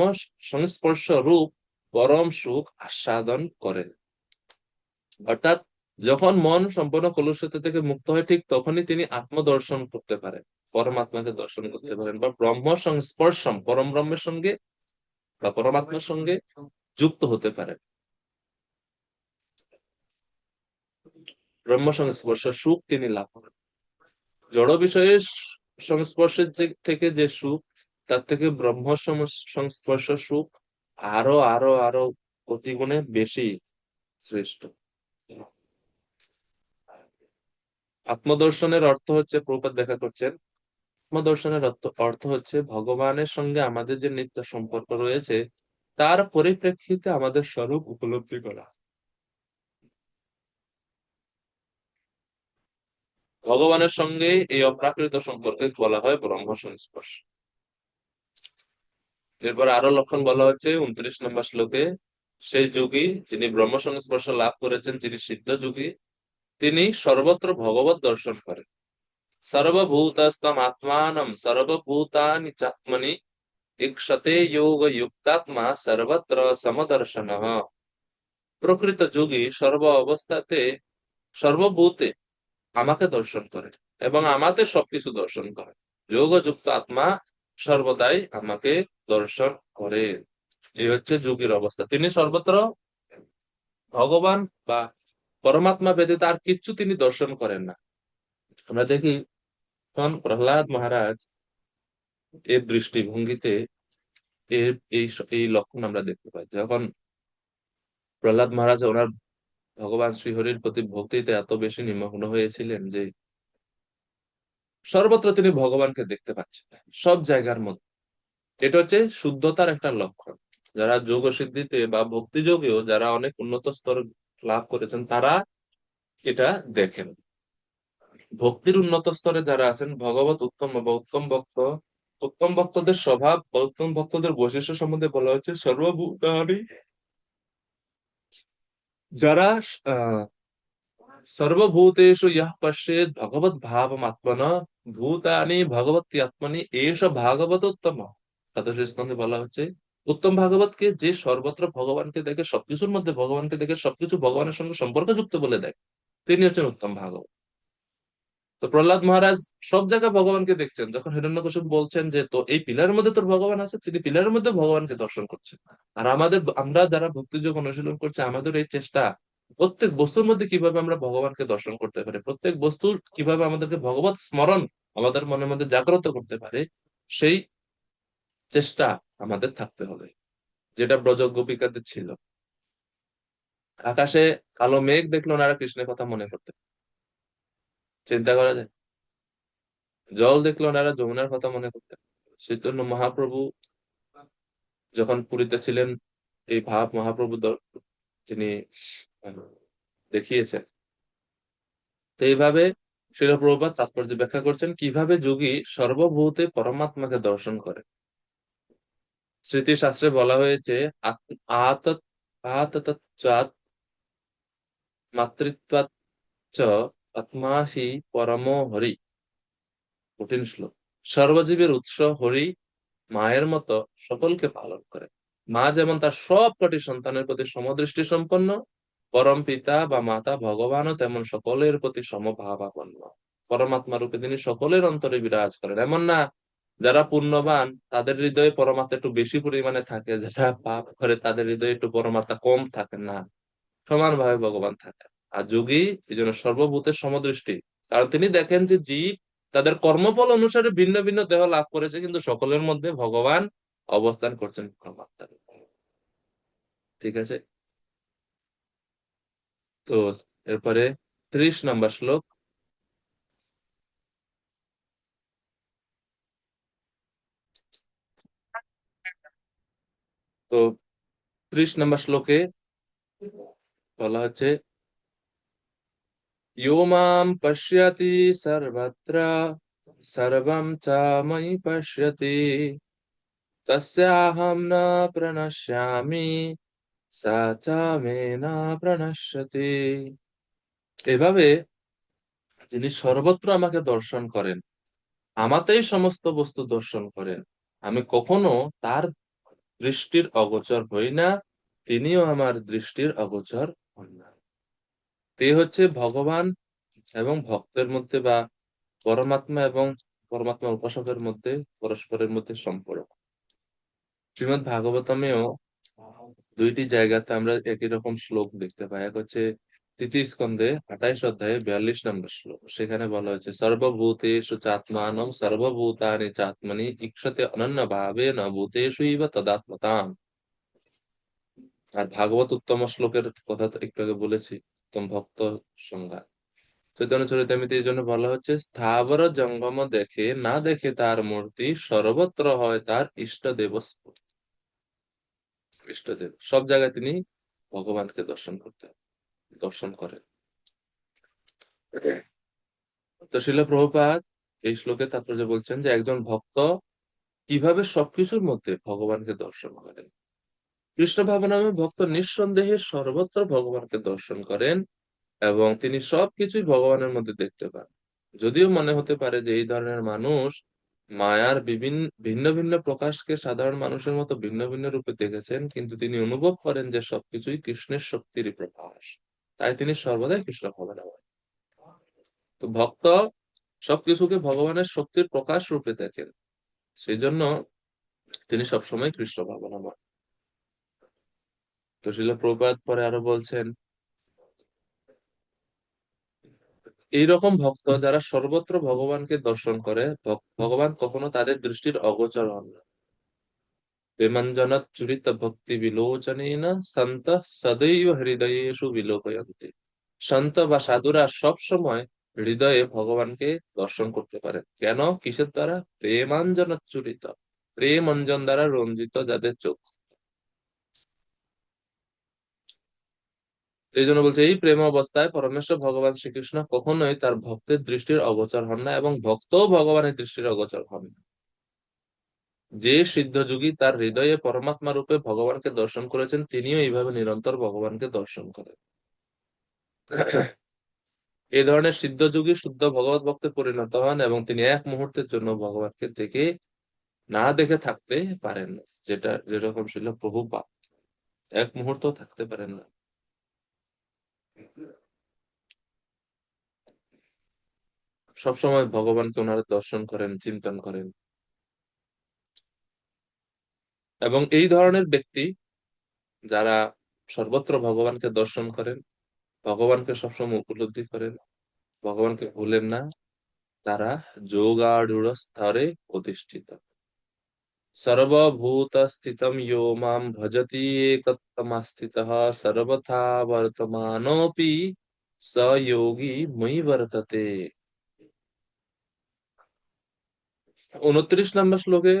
সংস্পর্শ রূপ পরম সুখ আস্বাদন করেন। অর্থাৎ যখন মন সম্পূর্ণ কলুষিত থেকে মুক্ত হয় ঠিক তখনই তিনি আত্মদর্শন করতে পারেন, পরমাত্মাকে দর্শন করতে পারেন, বা ব্রহ্ম সংস্পর্শম পরম ব্রহ্মের সঙ্গে বা পরমাত্মার সঙ্গে যুক্ত হতে পারেন। ব্রহ্ম সংস্পর্শ সুখ তিনি লাভ করেন। জড় বিষয়ের সংস্পর্শের থেকে যে সুখ, তার থেকে ব্রহ্ম সংস্পর্শ সুখ আরো আরো আরো কোটি গুণে বেশি শ্রেষ্ঠ। আত্মদর্শনের অর্থ হচ্ছে, প্রভুপাদ ব্যাখ্যা করছেন, আত্মদর্শনের অর্থ অর্থ হচ্ছে ভগবানের সঙ্গে আমাদের যে নিত্য সম্পর্ক রয়েছে তার পরিপ্রেক্ষিতে আমাদের স্বরূপ উপলব্ধি করা। ভগবানের সঙ্গে এই অপ্রাকৃত সম্পর্কে বলা হয় ব্রহ্ম সংস্পর্শ। এরপর আরো লক্ষণ বলা হচ্ছে 29 নম্বর শ্লোকে, সেই যোগী যিনি ব্রহ্ম সংস্পর্শ লাভ করেছেন, যিনি সিদ্ধ যোগী, তিনি সর্বত্র ভগবত দর্শন করেন। সর্বভূতস্তম আত্মানম সর্বভূতানি চাত্মনি ইক্ষতে যোগ যুক্তাত্মা সর্বত্র সমদর্শনঃ। প্রকৃত যোগী সর্ব অবস্থাতে সর্বভূতে আমাকে দর্শন করে এবং আমাদের সবকিছু দর্শন করে। যোগযুক্ত আত্মা সর্বদাই আমাকে দর্শন করে। এই হচ্ছে যোগীর অবস্থা। তিনি সর্বত্র ভগবান বা পরমাত্মা ব্যতীত আর কিচ্ছু তিনি দর্শন করেন না। আমরা দেখি তখন প্রহ্লাদ মহারাজ এর দৃষ্টিভঙ্গিতে এর এই এই লক্ষণ আমরা দেখতে পাই। যখন প্রহ্লাদ মহারাজ ওনার ভগবান শ্রীহরির প্রতি ভক্তিতে এত বেশি নিমগ্ন হয়েছিলেন যে সর্বত্র তিনি ভগবানকে দেখতে পাচ্ছেন, সব জায়গার মধ্যে। এটা হচ্ছে শুদ্ধতার একটা লক্ষণ। যারা যোগ সিদ্ধিতে বা ভক্তি যোগেও যারা অনেক উন্নত স্তর লাভ করেছেন তারা এটা দেখেন। ভক্তির উন্নত স্তরে যারা আছেন, ভগবত উত্তম বা উত্তম ভক্ত, উত্তম ভক্তদের স্বভাব বা উত্তম ভক্তদের বৈশিষ্ট্য সম্বন্ধে বলা হচ্ছে সর্বভূতানি, যারা আহ সর্বভূতেষু ইহ পশ্যেদ ভগবত ভাবমাত্মনা ভূতানি ভগবতী আত্মনি এষ ভাগবত উত্তম। সাতশ স্কন্ধে বলা হচ্ছে উত্তম ভাগবতকে যে সর্বত্র ভগবানকে দেখে, সবকিছুর মধ্যে ভগবানকে দেখে, সবকিছু ভগবানের সঙ্গে সম্পর্কযুক্ত বলে দেখে, তিনি হচ্ছেন উত্তম ভাগবত। তো প্রহ্লাদ মহারাজ সব জায়গায় ভগবানকে দেখছেন। যখন হিরণ্যকশিপু বলছেন যে তো এই পিলারের মধ্যে তোর ভগবান আছে, তিনি পিলারের মধ্যে ভগবানকে দর্শন করছেন। আর আমরা যারা ভক্তিযোগ অনুশীলন করছি, আমাদের এই চেষ্টা প্রত্যেক বস্তুর মধ্যে কিভাবে আমরা ভগবানকে দর্শন করতে পারি, প্রত্যেক বস্তুর কিভাবে আমাদেরকে ভগবত স্মরণ আমাদের মনের মধ্যে জাগ্রত করতে পারে, সেই চেষ্টা আমাদের থাকতে হবে, যেটা ব্রজ গোপিকাদের ছিল। আকাশে কালো মেঘ দেখলো ওনারা কৃষ্ণের কথা মনে করতে, চিন্তা করা যায়। জল দেখলো ওনারা যমুনার কথা মনে করতেন। চৈতন্য মহাপ্রভু যখন পুরীতে ছিলেন, এই ভাব মহাপ্রভু তিনি আহ, দেখিয়েছেন। তো এইভাবে শিল প্রভুপাদ তাৎপর্য ব্যাখ্যা করছেন কিভাবে যোগী সর্বভূতে পরমাত্মাকে দর্শন করে। স্মৃতি শাস্ত্রে বলা হয়েছে আতত আততচ্চাৎ মাতৃত্বাচ্চ আত্মাহি পরমো হরি। কঠিন শ্লোক। সর্বজীবের উৎস হরি মায়ের মতো সকলকে পালন করে। মা যেমন তার সব কটি সন্তানের প্রতি সমদৃষ্টি সম্পন্ন, পরম পিতা বা মাতা ভগবানও তেমন সকলের প্রতি সমভাবাপন্ন। পরমাত্মা রূপে তিনি সকলের অন্তরে বিরাজ করেন। এমন না যারা পুণ্যবান তাদের হৃদয়ে পরমাত্মা একটু বেশি পরিমাণে থাকে, যারা পাপ করে তাদের হৃদয়ে একটু পরমাত্মা কম থাকে, না, সমানভাবে ভগবান থাকে। আর যোগী এই জন্য সর্বভূতের সমদৃষ্টি, কারণ তিনি দেখেন যে জীব তাদের কর্মফল অনুসারে ভিন্ন ভিন্ন দেহ লাভ করেছে, কিন্তু সকলের মধ্যে ভগবান অবস্থান করছেন পরমাত্মার। ঠিক আছে। তো এরপরে 30 নম্বর শ্লোক। তো 30 নম্বর শ্লোকে বলা হচ্ছে ইয়ো মাম পশ্যতি সর্বত্র সর্বম চ ময়ি পশ্যতি তস্যাহম ন প্রণশ্যামি সা চা মে না প্রণশ্যতি। এভাবে যিনি সর্বত্র আমাকে দর্শন করেন, আমাতেই সমস্ত বস্তু দর্শন করেন, আমি কখনো তার দৃষ্টির অগোচর হই না, তিনিও আমার দৃষ্টির অগোচর হন না। তে হচ্ছে ভগবান এবং ভক্তের মধ্যে, বা পরমাত্মা এবং পরমাত্মা উপাসকের মধ্যে, পরস্পরের মধ্যে সম্পর্ক। শ্রীমদ্ ভাগবতমেও দুইটি জায়গাতে আমরা একই রকম শ্লোক দেখতে পাই। এক হচ্ছে তৃতীয় স্কন্ধে 28 অধ্যায়ে 42 নম্বর শ্লোক। সেখানে বলা হয়েছে, সর্বভূতেষু চাত্মানম সর্বভূতানি চাত্মনি ঈক্ষতে অনন্য ভাবেন ভূতেষু ইব তদাত্মতাম। আর ভাগবত উত্তম শ্লোকের কথা তো একটু আগে বলেছি, উত্তম ভক্ত সংজ্ঞা। চৈতন্য চরিতামৃতে এই জন্য বলা হচ্ছে, স্থাবর জঙ্গম দেখে না দেখে তার মূর্তি, সর্বত্র হয় তার ইষ্টদেব স্ফূর্তি। ইষ্টদেব সব জায়গায় তিনি ভগবানকে দর্শন করেন। তো শিল প্রভুপাদ এই শ্লোকে তাৎপর্য বলছেন যে একজন ভক্ত কিভাবে সবকিছুর মধ্যে ভগবানকে দর্শন করেন। কৃষ্ণ ভাবনামে ভক্ত নিঃসন্দেহে সর্বত্র ভগবানকে দর্শন করেন এবং তিনি সবকিছুই ভগবানের মধ্যে দেখতে পান। যদিও মনে হতে পারে যে এই ধরনের মানুষ মায়ার বিভিন্ন ভিন্ন ভিন্ন প্রকাশকে সাধারণ মানুষের মতো ভিন্ন ভিন্ন রূপে দেখেছেন, কিন্তু তিনি অনুভব করেন যে সবকিছুই কৃষ্ণের শক্তিরই প্রকাশ। তাই তিনি সর্বদাই কৃষ্ণ ভাবনাময়। তো ভক্ত সবকিছুকে ভগবানের শক্তির প্রকাশ রূপে দেখেন, সেই জন্য তিনি সবসময় কৃষ্ণ ভাবনাময়। তো শিল প্রভুপাদ পরে আরো বলছেন, এইরকম ভক্ত যারা সর্বত্র ভগবানকে দর্শন করে, ভগবান কখনো তাদের দৃষ্টির অগোচর হন না। প্রেমাঞ্জন চরিত ভক্তি বিলোচনেন সন্ত সদৈব হৃদয়েষু বিলোকয়ন্তি। সন্ত বা সাধুরা সব সময় হৃদয়ে ভগবানকে দর্শন করতে পারে। কেন? কিসের দ্বারা? প্রেমাঞ্জন চরিত, প্রেম অঞ্জন দ্বারা রঞ্জিত যাদের চোখ। এই জন্য বলছে, এই প্রেম অবস্থায় পরমেশ্বর ভগবান শ্রীকৃষ্ণ কখনোই তার ভক্তের দৃষ্টির অগোচর হন না, এবং ভক্তও ভগবানের দৃষ্টির অগোচর হন না। যে সিদ্ধযোগী তার হৃদয়ে পরমাত্মা রূপে ভগবানকে দর্শন করেছেন, তিনিও এইভাবে নিরন্তর ভগবানকে দর্শন করেন। এই ধরনের সিদ্ধযোগী শুদ্ধ ভগবত ভক্তে পরিণত হন এবং তিনি এক মুহূর্তের জন্য ভগবানকে দেখে না দেখে থাকতে পারেন না। যেটা যেরকম ছিল প্রভুপাদ, এক মুহূর্ত থাকতে পারেন না। সবসময় ভগবানকে ওনারা দর্শন করেন, চিন্তন করেন। এবং এই ধরনের ব্যক্তি যারা সর্বত্র ভগবানকে দর্শন করেন, ভগবানকে সবসময় উপলব্ধি করেন, ভগবানকে ভুলেন না, তারা যোগাড় স্তরে অধিষ্ঠিত। সর্বভূতস্থিতম ইয়ো মাম ভজতি একত্তমাস্থিতঃ সর্বথা বর্তমানোপি স যোগী ময়ি বর্ততে। 29 নম্বর শ্লোকে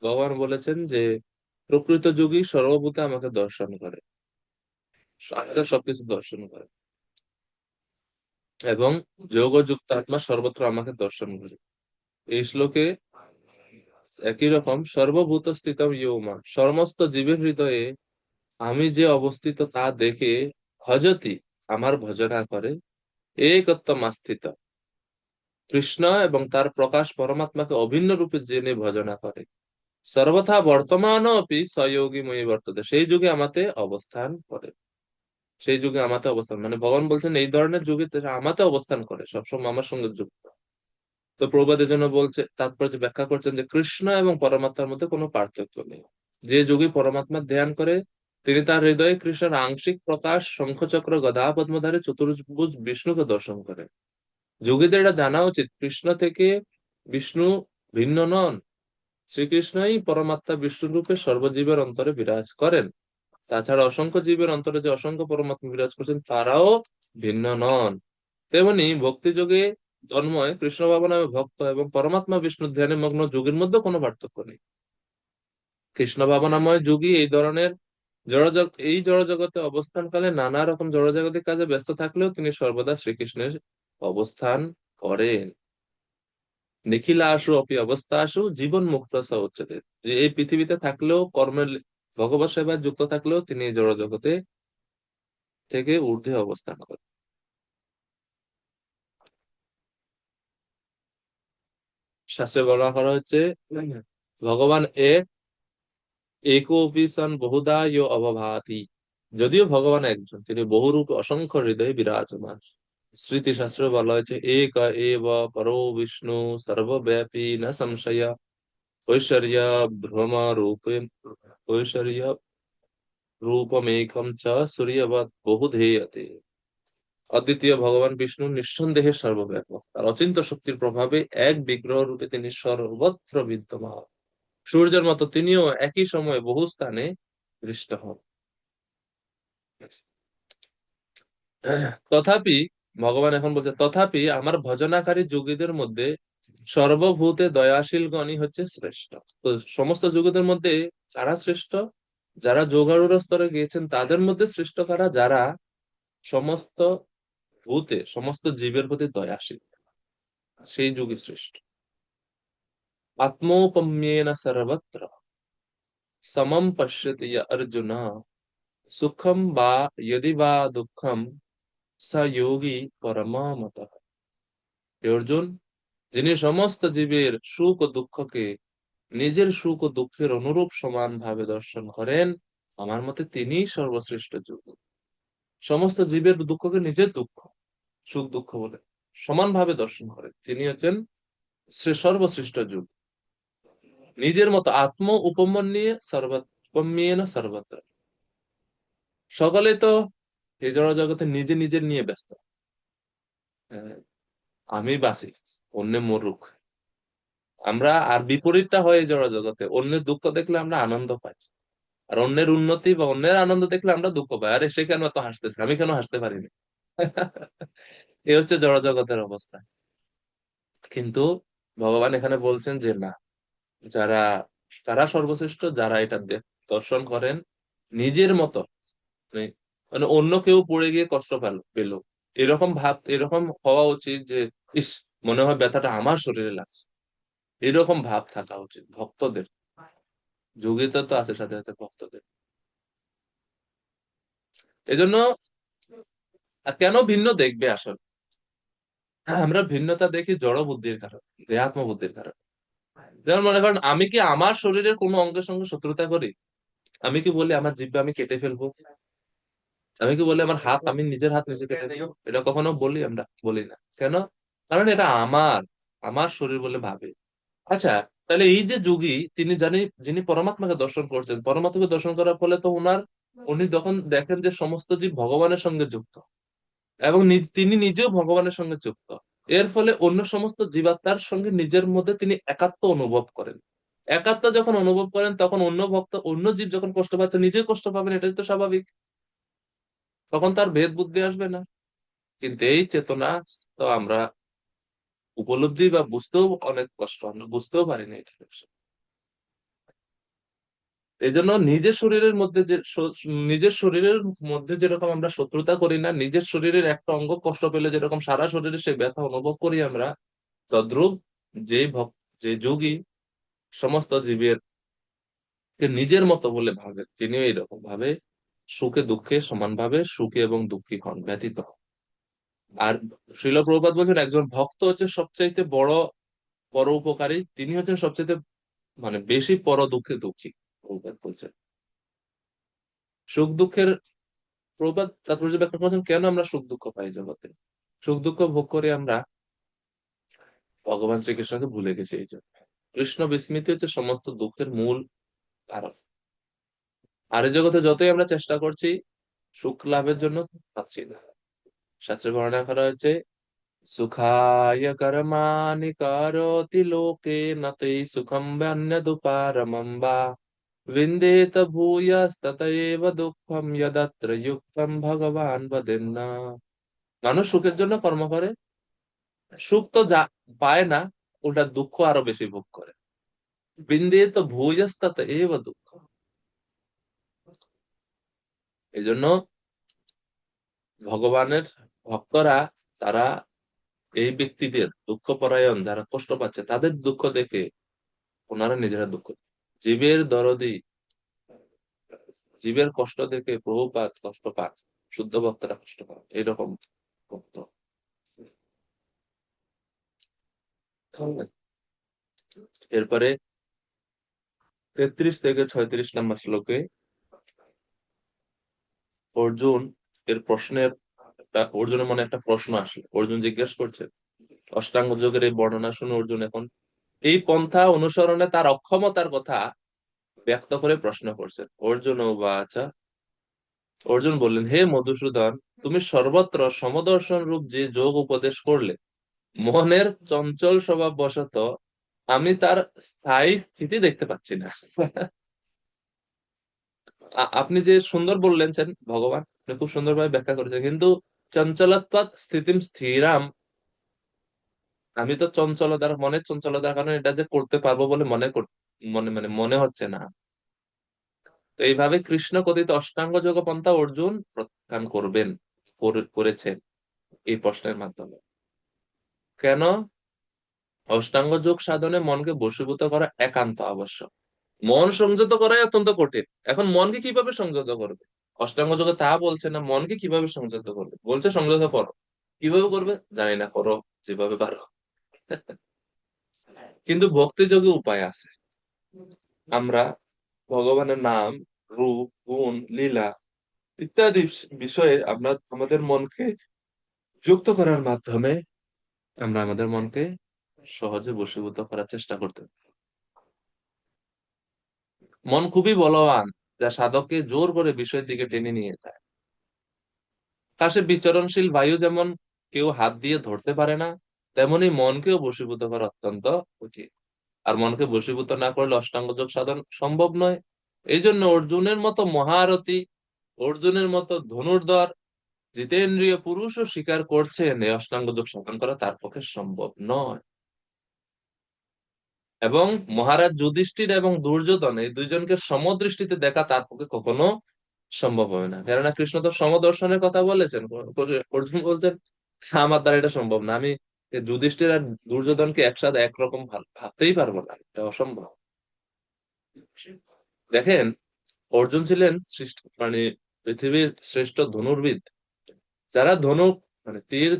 ভগবান বলেছেন যে প্রকৃত যোগী সর্বভূতে আমাকে দর্শন করে, আমাকে সবকিছু দর্শন করে, এবং যোগযুক্ত আত্মা সর্বত্র আমাকে দর্শন করে। এই শ্লোকে একই রকম সর্বভূত স্থিতম ইয়ৌমা, সমস্ত জীবের হৃদয়ে আমি যে অবস্থিত তা দেখে ভজতি আমার ভজনা করে, একত্বমাস্থিত কৃষ্ণ এবং তার প্রকাশ পরমাত্মাকে অভিন্ন রূপে জেনে ভজনা করে, সর্বথা বর্তমান অপি সয়োগী ময়ী বর্ততে, সেই যুগে আমাতে অবস্থান করে। সেই যুগে আমাতে অবস্থান মানে ভগবান বলছেন এই ধরনের যুগে তারা আমাতে অবস্থান করে, সবসময় আমার সঙ্গে যুক্ত। তো প্রবাদ জন্য বলছে, তাৎপর্য ব্যাখ্যা করছেন যে কৃষ্ণ এবং পরমাত্মার মধ্যে কোনো পার্থক্য নেই। যে যোগী পরমাত্মার ধ্যান করে, তিনি তার হৃদয়ে কৃষ্ণের আংশিক প্রকাশ শঙ্খচক্র গদা পদ্মধারী চতুর্ভুজ বিষ্ণুকে দর্শন করে। যোগীদের এটা জানা উচিত, কৃষ্ণ থেকে বিষ্ণু ভিন্ন নন। শ্রীকৃষ্ণই পরমাত্মা বিষ্ণু রূপে সর্বজীবের অন্তরে বিরাজ করেন। তাছাড়া অসংখ্য জীবের অন্তরে যে অসংখ্য পরমাত্মা বিরাজ করছেন, তারাও ভিন্ন নন। তেমনি ভক্তি যোগে তন্ময় কৃষ্ণ ভাবনামে ভক্ত এবং পরমাত্মা বিষ্ণু ধ্যানে মগ্ন যোগীর মধ্যে কোনো পার্থক্য নেই। কৃষ্ণ ভাবনাময় যোগী এই জড়জগতে অবস্থানকালে নানা রকম জড়জাগতিক কাজে ব্যস্ত থাকলেও তিনি সর্বদা শ্রীকৃষ্ণের অবস্থান করেন। নিখিলা আসু অপি অবস্থা আসু জীবন মুক্ত স উচ্চতে, যে এই পৃথিবীতে থাকলেও কর্মের ভগবত সেবায় যুক্ত থাকলেও তিনি এই জড় জগতে থেকে ঊর্ধ্বে অবস্থান করেন। শাস্ত্রে বলা করা হচ্ছে ভগবান এক, একোপি সন বহুধা ইয় অবভাতি। যদিও ভগবান একজন, তিনি বহুরূপ অসংখ্য হৃদয়ে বিরাজমান। স্মৃতি শাস্ত্রে বলা হয়েছে এক এব পরো বিষ্ণু সর্বব্যাপী ন সংশয়, ঐশ্বর্য ভ্রম রূপে, ঐশ্বর্য রূপমেকম চ সূর্যবৎ বহুধেয়তে। অদ্বিতীয় ভগবান বিষ্ণু নিঃসন্দেহে সর্বব্যাপক, তার অচিন্ত শক্তির প্রভাবে এক বিগ্রহ রূপে তিনি সর্বত্র বিদ্যমান। সূর্যের মতো তিনিও একই সময়ে বহু স্থানে দৃষ্ট হন। তথাপি ভগবান এখন বলছে, তথাপি আমার ভজনাকারী যোগীদের মধ্যে সর্বভূতে দয়াশীল গণই হচ্ছে শ্রেষ্ঠ। তো সমস্ত যোগীদের মধ্যে যারা শ্রেষ্ঠ, যারা যোগারূঢ় স্তরে গিয়েছেন, তাদের মধ্যে শ্রেষ্ঠ কারা? যারা সমস্ত ভূতে, সমস্ত জীবের প্রতি দয়াশীল, সেই যোগী শ্রেষ্ঠ। আত্মৌপম্যেন সর্বত্র সমম পশ্যতি য় অর্জুন, সুখম বা যদি বা দুঃখম স যোগী পরমামতঃ। হে অর্জুন, যিনি সমস্ত জীবের সুখ ও দুঃখকে নিজের সুখ ও দুঃখের অনুরূপ সমান ভাবে দর্শন করেন, আমার মতে তিনিই সর্বশ্রেষ্ঠ যোগী। সমস্ত জীবের দুঃখকে নিজের দুঃখ, সুখ দুঃখ বলে সমানভাবে দর্শন করেন, তিনি হচ্ছেন সর্বশ্রেষ্ঠ যোগী। নিজের মতো আত্ম উপমন্যে সর্বম্যেন সর্বত্র। সকলে তো এই জড় জগতে নিজে নিজের নিয়ে ব্যস্ত। আহ, আমি বাঁচি, অন্য মরুক। আমরা আর বিপরীতটা হয় এই জড় জগতে, অন্যের দুঃখ দেখলে আমরা আনন্দ পাই, আর অন্যের উন্নতি বা অন্যের আনন্দ দেখলে আমরা দুঃখ পাই। আরে সে কেন এত হাসতেছে, আমি কেন হাসতে পারিনি? এই হচ্ছে জড় জগতের অবস্থা। কিন্তু ভগবান এখানে বলছেন যে না, যারা, তারা সর্বশ্রেষ্ঠ যারা এটা দর্শন করেন নিজের মতো, মানে মানে অন্য কেউ পড়ে গিয়ে কষ্ট পেল, এরকম ভাব, এরকম হওয়া উচিত যে ইস, মনে হয় ব্যথাটা আমার শরীরে লাগছে, এরকম ভাব থাকা উচিত ভক্তদের। যোগিতা তো আছে সাথে সাথে ভক্তদের। এজন্য কেন ভিন্ন দেখবে আসলে? আমরা ভিন্নতা দেখি জড় বুদ্ধির কারণ, দেহাত্ম বুদ্ধির কারণ। যেমন মনে করেন, আমি কি আমার শরীরের কোনো অঙ্গের সঙ্গে শত্রুতা করি? আমি কি বলি আমার জিহ্বা আমি কেটে ফেলবো? আমি কি বলি আমার হাত, আমি নিজের হাত নিজে কেটে ফেলবো? এটা কখনো বলি? আমরা বলি না। কেন? কারণ এটা আমার, আমার শরীর বলে ভাবে। আচ্ছা, তাহলে এই যে যোগী, তিনি জানি, যিনি পরমাত্মাকে দর্শন করছেন, পরমাত্মাকে দর্শন করার ফলে তো উনি তখন দেখেন যে সমস্ত জীব ভগবানের সঙ্গে যুক্ত, এবং তিনি নিজেও ভগবানের সঙ্গে যুক্ত। এর ফলে অন্য সমস্ত জীবাত্মার সঙ্গে নিজের মধ্যে তিনি একাত্ম অনুভব করেন। একাত্ম যখন অনুভব করেন, তখন অন্য ভক্ত, অন্য জীব যখন কষ্ট পায়, তো নিজেও কষ্ট পাবেন, এটাই তো স্বাভাবিক। তখন তার ভেদ বুদ্ধি আসবে না। কিন্তু এই চেতনা তো আমরা উপলব্ধি বা বুঝতেও অনেক কষ্ট, আমরা বুঝতেও পারি না এটা। এই জন্য নিজের শরীরের মধ্যে যে নিজের শরীরের মধ্যে যেরকম আমরা শত্রুতা করি না, নিজের শরীরের একটা অঙ্গ কষ্ট পেলে যেরকম সারা শরীরে সেই ব্যথা অনুভব করি আমরা, তদ্রূপ যে ভক্ত, যে যোগী সমস্ত জীবের কে নিজের মতো বলে ভাবে, তিনিও এইরকম ভাবে সুখে দুঃখে সমানভাবে সুখী এবং দুঃখী হন, ব্যতীত হন। আর শ্রীল প্রভুপাদ বলছেন, একজন ভক্ত হচ্ছে সবচাইতে বড় পরোপকারী, তিনি হচ্ছেন সবচাইতে মানে বেশি পর দুঃখে দুঃখী। প্রভুপাদ বলছেন সুখ দুঃখের, প্রবাদ তাৎপর্য ব্যাখ্যা করেছেন কেন আমরা সুখ দুঃখ পাই জগতে। সুখ দুঃখ ভোগ করে আমরা ভগবান শ্রীকৃষ্ণকে ভুলে গেছি, এই জন্য কৃষ্ণ বিস্মৃতি হচ্ছে সমস্ত দুঃখের মূল কারণ। আর এই জগতে যতই আমরা চেষ্টা করছি সুখ লাভের জন্য, পাচ্ছি না। শাস্ত্রে বর্ণনা করা হয়েছে, সুখায় কর্মাণি কারোতি লোকে নতে সুখম বান্যদুপারমম বা বিন্দেত ভূয়স্ততএব দুঃখম যদত্র যুক্তম ভগবান বদেন্না। মানুষ সুখের জন্য কর্ম করে, সুখ তো যা পায় না, উল্টা দুঃখ আরো বেশি ভোগ করে। বিন্দিত ভূয়স্তাত এব দুঃখ। এই জন্য ভগবানের ভক্তরা, তারা এই ব্যক্তিদের দুঃখ পরায়ণ, যারা কষ্ট পাচ্ছে তাদের দুঃখ দেখে ওনারা নিজেরা দুঃখ, জীবের দরদি জীবের কষ্ট দেখে প্রভুপাদ কষ্ট পান, শুদ্ধ ভক্তরা কষ্ট পান, এরকম ভক্ত। এরপরে 33 থেকে 36 নম্বর শ্লোকে অর্জুন এর প্রশ্নের অর্জুনের মনে একটা প্রশ্ন আসে। অর্জুন জিজ্ঞেস করছে, অষ্টাঙ্গ যোগের এই বর্ণনা শুনে অর্জুন এখন এই পন্থা অনুসরণে তার অক্ষমতার কথা ব্যক্ত করে প্রশ্ন করছেন। অর্জুন বাচা, অর্জুন বললেন, হে মধুসূদন, তুমি সর্বত্র সমদর্শন রূপ যে যোগ উপদেশ করলে, মনের চঞ্চল স্বভাব বশত আমি তার স্থায়ী স্থিতি দেখতে পাচ্ছি না। আপনি যে সুন্দর বললেন ভগবান, আপনি খুব সুন্দরভাবে ব্যাখ্যা করেছেন, কিন্তু চঞ্চলত্বাৎ স্থিতিম স্থিরাম, আমি তো চঞ্চলতার মনের চঞ্চলতার কারণে এটা যে করতে পারবো বলে মনে হচ্ছে না। তো এইভাবে কৃষ্ণ কথিত অষ্টাঙ্গ যোগ পন্থা অর্জুন প্রত্যাখ্যান করেছেন এই প্রশ্নের মাধ্যমে। কেন? অষ্টাঙ্গ যোগ সাধনে মনকে বশীভূত করা একান্ত আবশ্যক। মন সংযত করাই অত্যন্ত কঠিন। এখন মনকে কিভাবে সংযত করবে? অষ্টাঙ্গ যোগে তা বলছে না, মনকে কিভাবে সংযত করবে, বলছে সংযত করো। কিভাবে করবে জানি না, করো যেভাবে পারো। কিন্তু ভক্তি যোগে উপায় আছে। আমরা ভগবানের নাম, রূপ, গুণ, লীলা ইত্যাদি বিষয়ে আমরা আমাদের মনকে যুক্ত করার মাধ্যমে আমরা আমাদের মনকে সহজে বশীভূত করার চেষ্টা করতে পারি। মন খুবই বলবান, যা সাধককে জোর করে বিষয়ের দিকে টেনে নিয়ে যায়। আকাশে বিচরণশীল বায়ু যেমন কেউ হাত দিয়ে ধরতে পারে না, তেমনি মনকেও বশীভূত করা অত্যন্ত কঠিন। আর মনকে বশীভূত না করলে অষ্টাঙ্গ যোগ সাধন সম্ভব নয়। এই জন্য অর্জুনের মতো মহারথী, অর্জুনের মতো ধনুর্ধর জিতেন্দ্রীয় পুরুষও স্বীকার করছেন এই অষ্টাঙ্গ যোগ সাধন করা তার পক্ষে সম্ভব নয়। এবং মহারাজ যুধিষ্ঠির এবং দুর্যোধন এই দুইজনকে সমদৃষ্টিতে দেখা তার পক্ষে কখনো সম্ভব হবে না। কেননা কৃষ্ণ তো সমদর্শনের কথা বলেছেন। অর্জুন বলছেন, আমার দ্বারা এটা সম্ভব না, আমি এই যুধিষ্ঠির আর দুর্যোধনকে একসাথে একরকম ভাবতেই পারবো না, এটা অসম্ভব। দেখেন, অর্জুন ছিলেন মানে পৃথিবীর শ্রেষ্ঠ ধনুর্বিদ। যারা ধনুক মানে তীর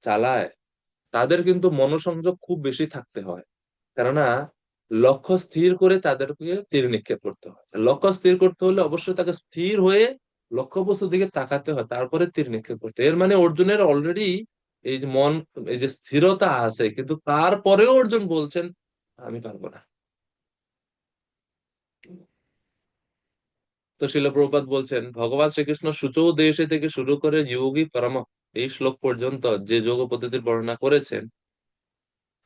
চালায়, তাদের কিন্তু মনোসংযোগ খুব বেশি থাকতে হয়। কেননা লক্ষ্য স্থির করে তাদেরকে তীর নিক্ষেপ করতে হয়। লক্ষ্য স্থির করতে হলে অবশ্যই তাকে স্থির হয়ে লক্ষ্যবস্তুর দিকে তাকাতে হয়, তারপরে তীর নিক্ষেপ করতে হয়। এর মানে অর্জুনের অলরেডি এই যে মন, এই যে স্থিরতা আছে, কিন্তু তারপরেও অর্জুন বলছেন আমি পারবো না। তো শিল প্রভুপাদ বলছেন, ভগবান শ্রীকৃষ্ণ সূচৌ দেশে থেকে শুরু করে যোগী পরম এই শ্লোক পর্যন্ত যে যোগ পদ্ধতির বর্ণনা করেছেন,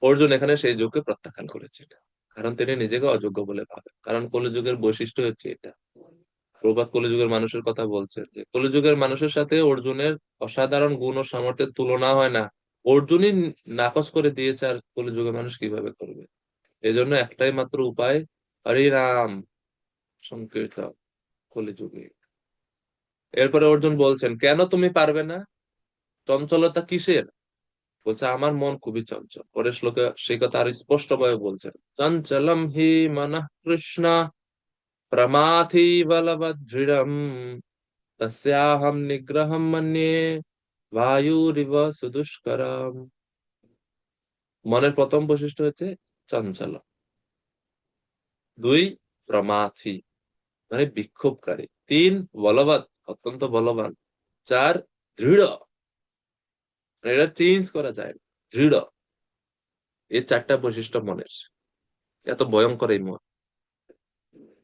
অর্জুন এখানে সেই যোগকে প্রত্যাখ্যান করেছেন। কারণ তিনি নিজেকে অযোগ্য বলে ভাবেন। কারণ কলিযুগের বৈশিষ্ট্য হচ্ছে এটা। প্রভাত কলিযুগের মানুষের কথা বলছেন যে কলিযুগের মানুষের সাথে অর্জুনের অসাধারণ গুণ ও সামর্থ্যের তুলনা হয় না। অর্জুনই নাকচ করে দিয়েছে, আর কলিযুগের মানুষ কিভাবে করবে? এজন্য একটাই মাত্র উপায়, হরিনাম সংকীর্তন কলিযুগে। এরপরে অর্জুন বলছেন, কেন তুমি পারবে না? চঞ্চলতা কিসের? বলছে, আমার মন খুবই চঞ্চল। পরের শ্লোকে সেই কথা আর স্পষ্ট ভাবে বলছেন, চঞ্চলম হি মনঃ কৃষ্ণ প্রমাথি বলবৎ দৃঢ়ম তস্যাহম নিগ্রহম মন্যে বায়ুরিব সুদুষ্করম। মনের প্রথম বৈশিষ্ট্য হচ্ছে চঞ্চল, দুই প্রমাথি মানে বিক্ষোভকারী, তিন বলবৎ অত্যন্ত বলবান, চার দৃঢ় মানে এটা চেঞ্জ করা যায় না, দৃঢ়। এই চারটা বৈশিষ্ট্য মনের, এত ভয়ঙ্কর এই মন।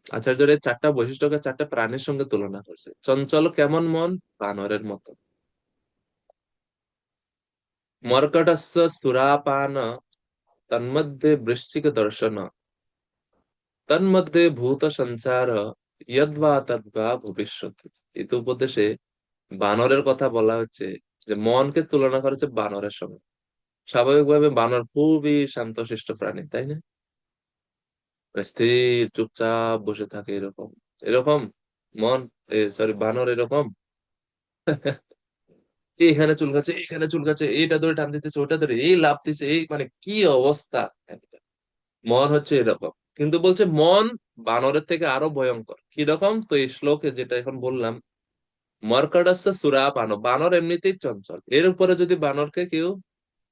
আচার্যের এই চারটা বৈশিষ্ট্যকে চারটা প্রাণীর সঙ্গে তুলনা করছে। চঞ্চল কেমন মন? বানরের মতো। মর্কটস্য সুরাপান তন্মধ্যে বৃশ্চিক দর্শন তন্মধ্যে ভূত সঞ্চার ইয়দ্বা তদ্বা ভবিষ্যতি। এই তো উপদেশে বানরের কথা বলা হচ্ছে, যে মনকে তুলনা করা হচ্ছে বানরের সঙ্গে। স্বাভাবিকভাবে বানর খুবই শান্তশিষ্ট প্রাণী, তাই না? মানে স্থির চুপচাপ বসে থাকে, এরকম এরকম মন, সরি বানর এরকম। এইখানে চুলকাচ্ছে, এইখানে চুলকাচ্ছে, এইটা ধরে টান দিতেছে, ওটা ধরে এই লাফ দিচ্ছে, এই মানে কি অবস্থা! মন হচ্ছে এরকম। কিন্তু বলছে মন বানরের থেকে আরো ভয়ঙ্কর। কিরকম? তো এই শ্লোকে যেটা এখন বললাম, মর্কটস্য সুরাপান, বানর এমনিতেই চঞ্চল, এর উপরে যদি বানরকে কেউ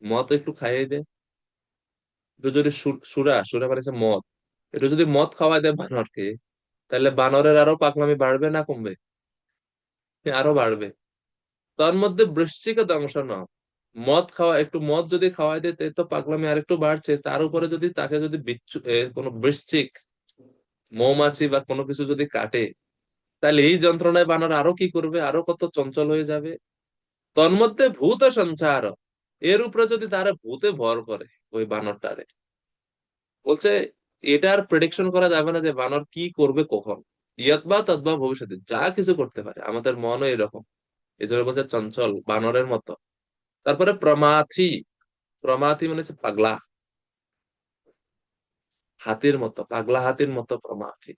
মদ একটু খাইয়ে দেয়, একটু যদি সুরা সুরা মানে হচ্ছে মদ, একটু যদি মদ খাওয়াই দেয় বানরকে, তাহলে বানরের আরো পাগলামি বাড়বে না কমবে? আরো বাড়বে। তার মধ্যে বৃশ্চিক দংশন, মদ খাওয়া, একটু মদ যদি খাওয়াই দেয় তো পাগলামি আরেকটু বাড়ছে, তার উপরে যদি তাকে যদি বিচ্ছু কোনো বৃশ্চিক মৌমাছি বা কোনো কিছু যদি কাটে, তাহলে এই যন্ত্রণায় বানর আরো কি করবে, আরো কত চঞ্চল হয়ে যাবে। তন্মধ্যে ভূত সঞ্চার, এর উপরে যদি তারা ভূতে ভর করে ওই বানরটারে, বলছে এটার প্রেডিকশন করা যাবে না যে বানর কি করবে কখন, ইয়াত বা তদ্বা ভবিষ্যতে যা কিছু করতে পারে। আমাদের মনও এরকম, এই জন্য বলছে চঞ্চল বানরের মতো। তারপরে প্রমাথি, প্রমাথি মানে হচ্ছে পাগলা হাতির মতো, পাগলা হাতির মতো প্রমাথি।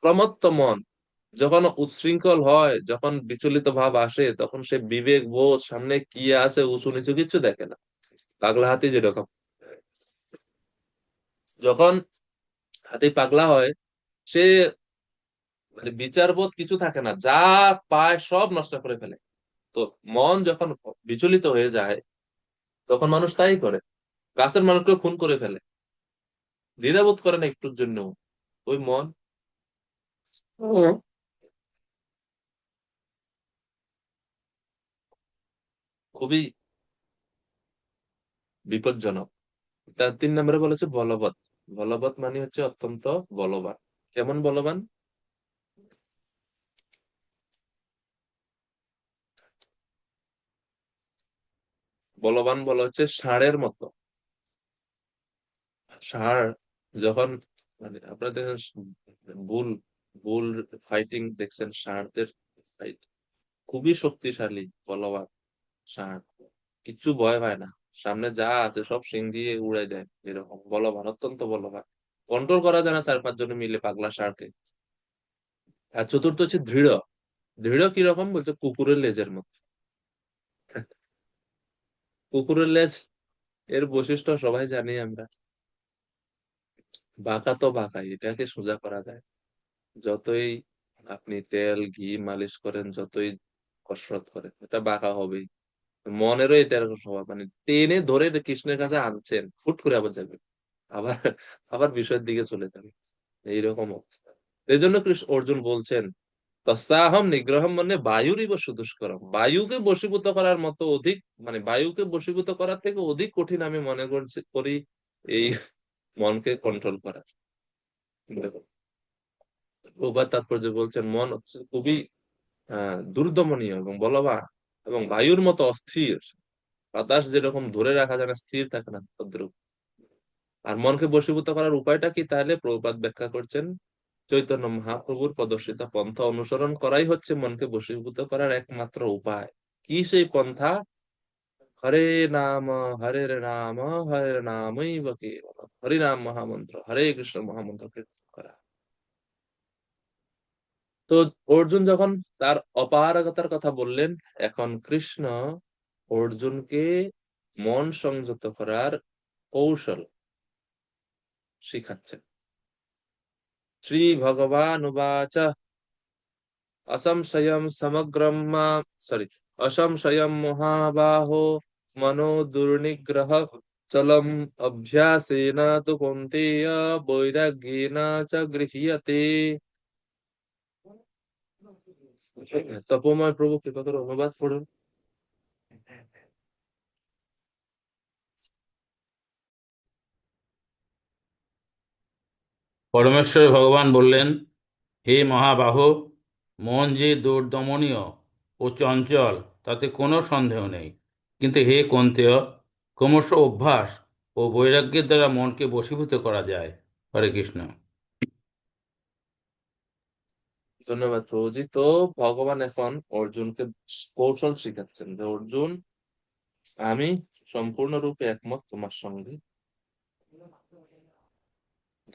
প্রমত্ত মন যখন উচ্ছৃঙ্খল হয়, যখন বিচলিত ভাব আসে, তখন সে বিবেক বোধ সামনে কি আছে উঁচু নিচু কিচ্ছু দেখে না। পাগলা হাতি যেরকম, যখন হাতি পাগলা হয়, সে মানে বিচারবোধ কিছু থাকে না, যা পায় সব নষ্ট করে ফেলে। তো মন যখন বিচলিত হয়ে যায়, তখন মানুষ তাই করে, গাছের মানুষকে খুন করে ফেলে, দ্বিধাবোধ করে না একটুর জন্য। ওই মন হুম। খুবই বিপজ্জনক। তার 3 নম্বরে বলেছে বলবৎ। বলবৎ মানে হচ্ছে অত্যন্ত বলবান। কেমন বলবান? বলবান বলা হচ্ছে ষাঁড়ের মতো। ষাঁড় যখন, মানে আপনারা দেখেন বুল, বুল ফাইটিং দেখছেন, ষাঁড়দের ফাইট খুবই শক্তিশালী, বলবান। ষাঁড় কিচ্ছু ভয় পায় না, সামনে যা আছে সব শিং দিয়ে উড়াই দেয়, এরকম বলবান, অত্যন্ত বলবান। কন্ট্রোল করা যায় না 4-5 জনে মিলে পাগলা ষাঁড়কে। আর চতুর্থ হচ্ছে দৃঢ়। দৃঢ় কিরকম বলছে? কুকুরের লেজের মতো। কুকুরের লেজ এর বৈশিষ্ট্য সবাই জানি আমরা, বাঁকা তো বাঁকাই, এটাকে সোজা করা যায়। যতই আপনি তেল ঘি মালিশ করেন, যতই কসরত করেন, এটা বাঁকা হবেই। মনেরও এটা এরকম স্বভাব, মানে টেনে ধরে কৃষ্ণের কাছে আনছেন, ফুট করে আবার যাবে, আবার আবার বিষয়ের দিকে চলে যাবে, এইরকম অবস্থা। এই জন্য কৃষ্ণ অর্জুন বলছেন তস্যাহম নিগ্রহম মানে বায়ুরিব সুদুষ্করম, বায়ুকে বশীভূত করার মতো অধিক, মানে বায়ুকে বশীভূত করার থেকে অধিক কঠিন আমি মনে করি এই মনকে কন্ট্রোল করা। প্রবাদ তাৎপর্য বলছেন মন হচ্ছে খুবই দুর্দমনীয় এবং বলবান, এবং বায়ুর মতো অস্থির। বাতাস যেরকম ধরে রাখা যায় না, স্থির থাকে না, তদ্রুপ। আর মনকে বশীভূত করার উপায়টা কি? তাহলে প্রভুপাদ ব্যাখ্যা করছেন, চৈতন্য মহাপ্রভুর প্রদর্শিত পন্থা অনুসরণ করাই হচ্ছে মনকে বশীভূত করার একমাত্র উপায়। কি সেই পন্থা? হরে নাম, হরে নাম, হরে নামই বা কেবলম, হরি নাম মহামন্ত্র, হরে কৃষ্ণ মহামন্ত্র কীর্তন করা। তো অর্জুন যখন তার অপারগতার কথা বললেন, এখন কৃষ্ণ অর্জুনকে মন সংযত করার কৌশল শিখাচ্ছেন। শ্রী ভগবান উবাচ असंशयं समग्रं सॉरी असंशयं महाबाहो मनो दुर्निग्रह चलम अभ्यासेन तु कौन्तेय वैराग्येन च गृह्यते। তপময় প্রভু কৃপা করে অনুবাদ পড়ুন। পরমেশ্বর ভগবান বললেন, হে মহাবাহ, মন যে দুর্দমনীয় ও চঞ্চল তাতে কোনো সন্দেহ নেই। কিন্তু হে কন্তেয়, ক্রমশ অভ্যাস ও বৈরাগ্যের দ্বারা মনকে বশীভূত করা যায়। হরে কৃষ্ণ। ধন্যবাদ প্রভুজি। তো ভগবান এখন অর্জুনকে কৌশল শিখাচ্ছেন যে অর্জুন, আমি সম্পূর্ণরূপে একমত তোমার সঙ্গে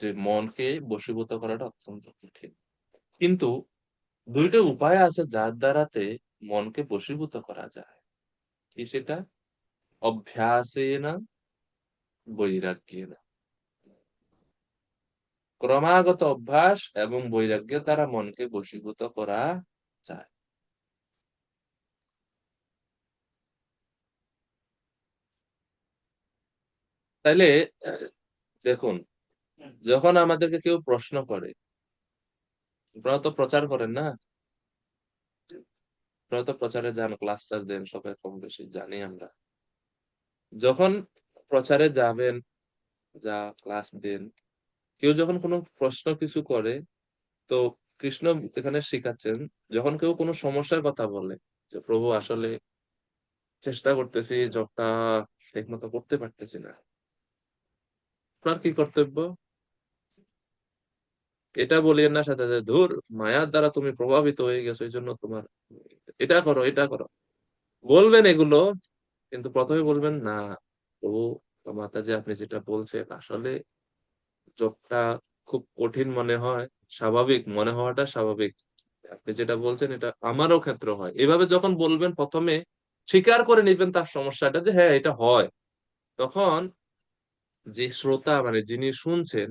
যে মনকে বশীভূত করাটা অত্যন্ত কঠিন, কিন্তু দুইটা উপায় আছে যার দ্বারাতে মনকে বশীভূত করা যায়। কি সেটা? অভ্যাসেনা বৈরাগ্যেনা। ক্রমাগত অভ্যাস এবং বৈরাগ্যের দ্বারা মনকে বশীভূত করা যায়। তাইলে দেখুন, যখন আমাদেরকে কেউ প্রশ্ন করে, আপনারা তো প্রচার করেন না, আপনারা তো প্রচারে যান, ক্লাস টাস দেন, সবাই কম বেশি জানি আমরা। যখন প্রচারে যাবেন, যা ক্লাস দেন, কেউ যখন কোনো প্রশ্ন কিছু করে, তো কৃষ্ণ এখানে শিখাচ্ছেন, যখন কেউ কোনো সমস্যার কথা বলে যে প্রভু আসলে চেষ্টা করতেছি, জবটা ঠিক মতো করতে পারতেছি না, আপনার কি কর্তব্য? এটা বলিয়েন না সাথে সাথে, ধুর, মায়ার দ্বারা তুমি প্রভাবিত হয়ে গেছো, এই জন্য তোমার এটা করো, এটা করো। বলবেন এগুলো, কিন্তু প্রথমে বলবেন না, প্রভু মাতাজি আপনি যেটা বলছেন আসলে জবটা খুব কঠিন মনে হয়, স্বাভাবিক মনে হওয়াটা স্বাভাবিক, আপনি যেটা বলছেন এটা আমারও ক্ষেত্রে হয়। এভাবে যখন বলবেন, প্রথমে স্বীকার করে নিবেন তার সমস্যাটা, যে হ্যাঁ এটা হয়, তখন যে শ্রোতা মানে যিনি শুনছেন,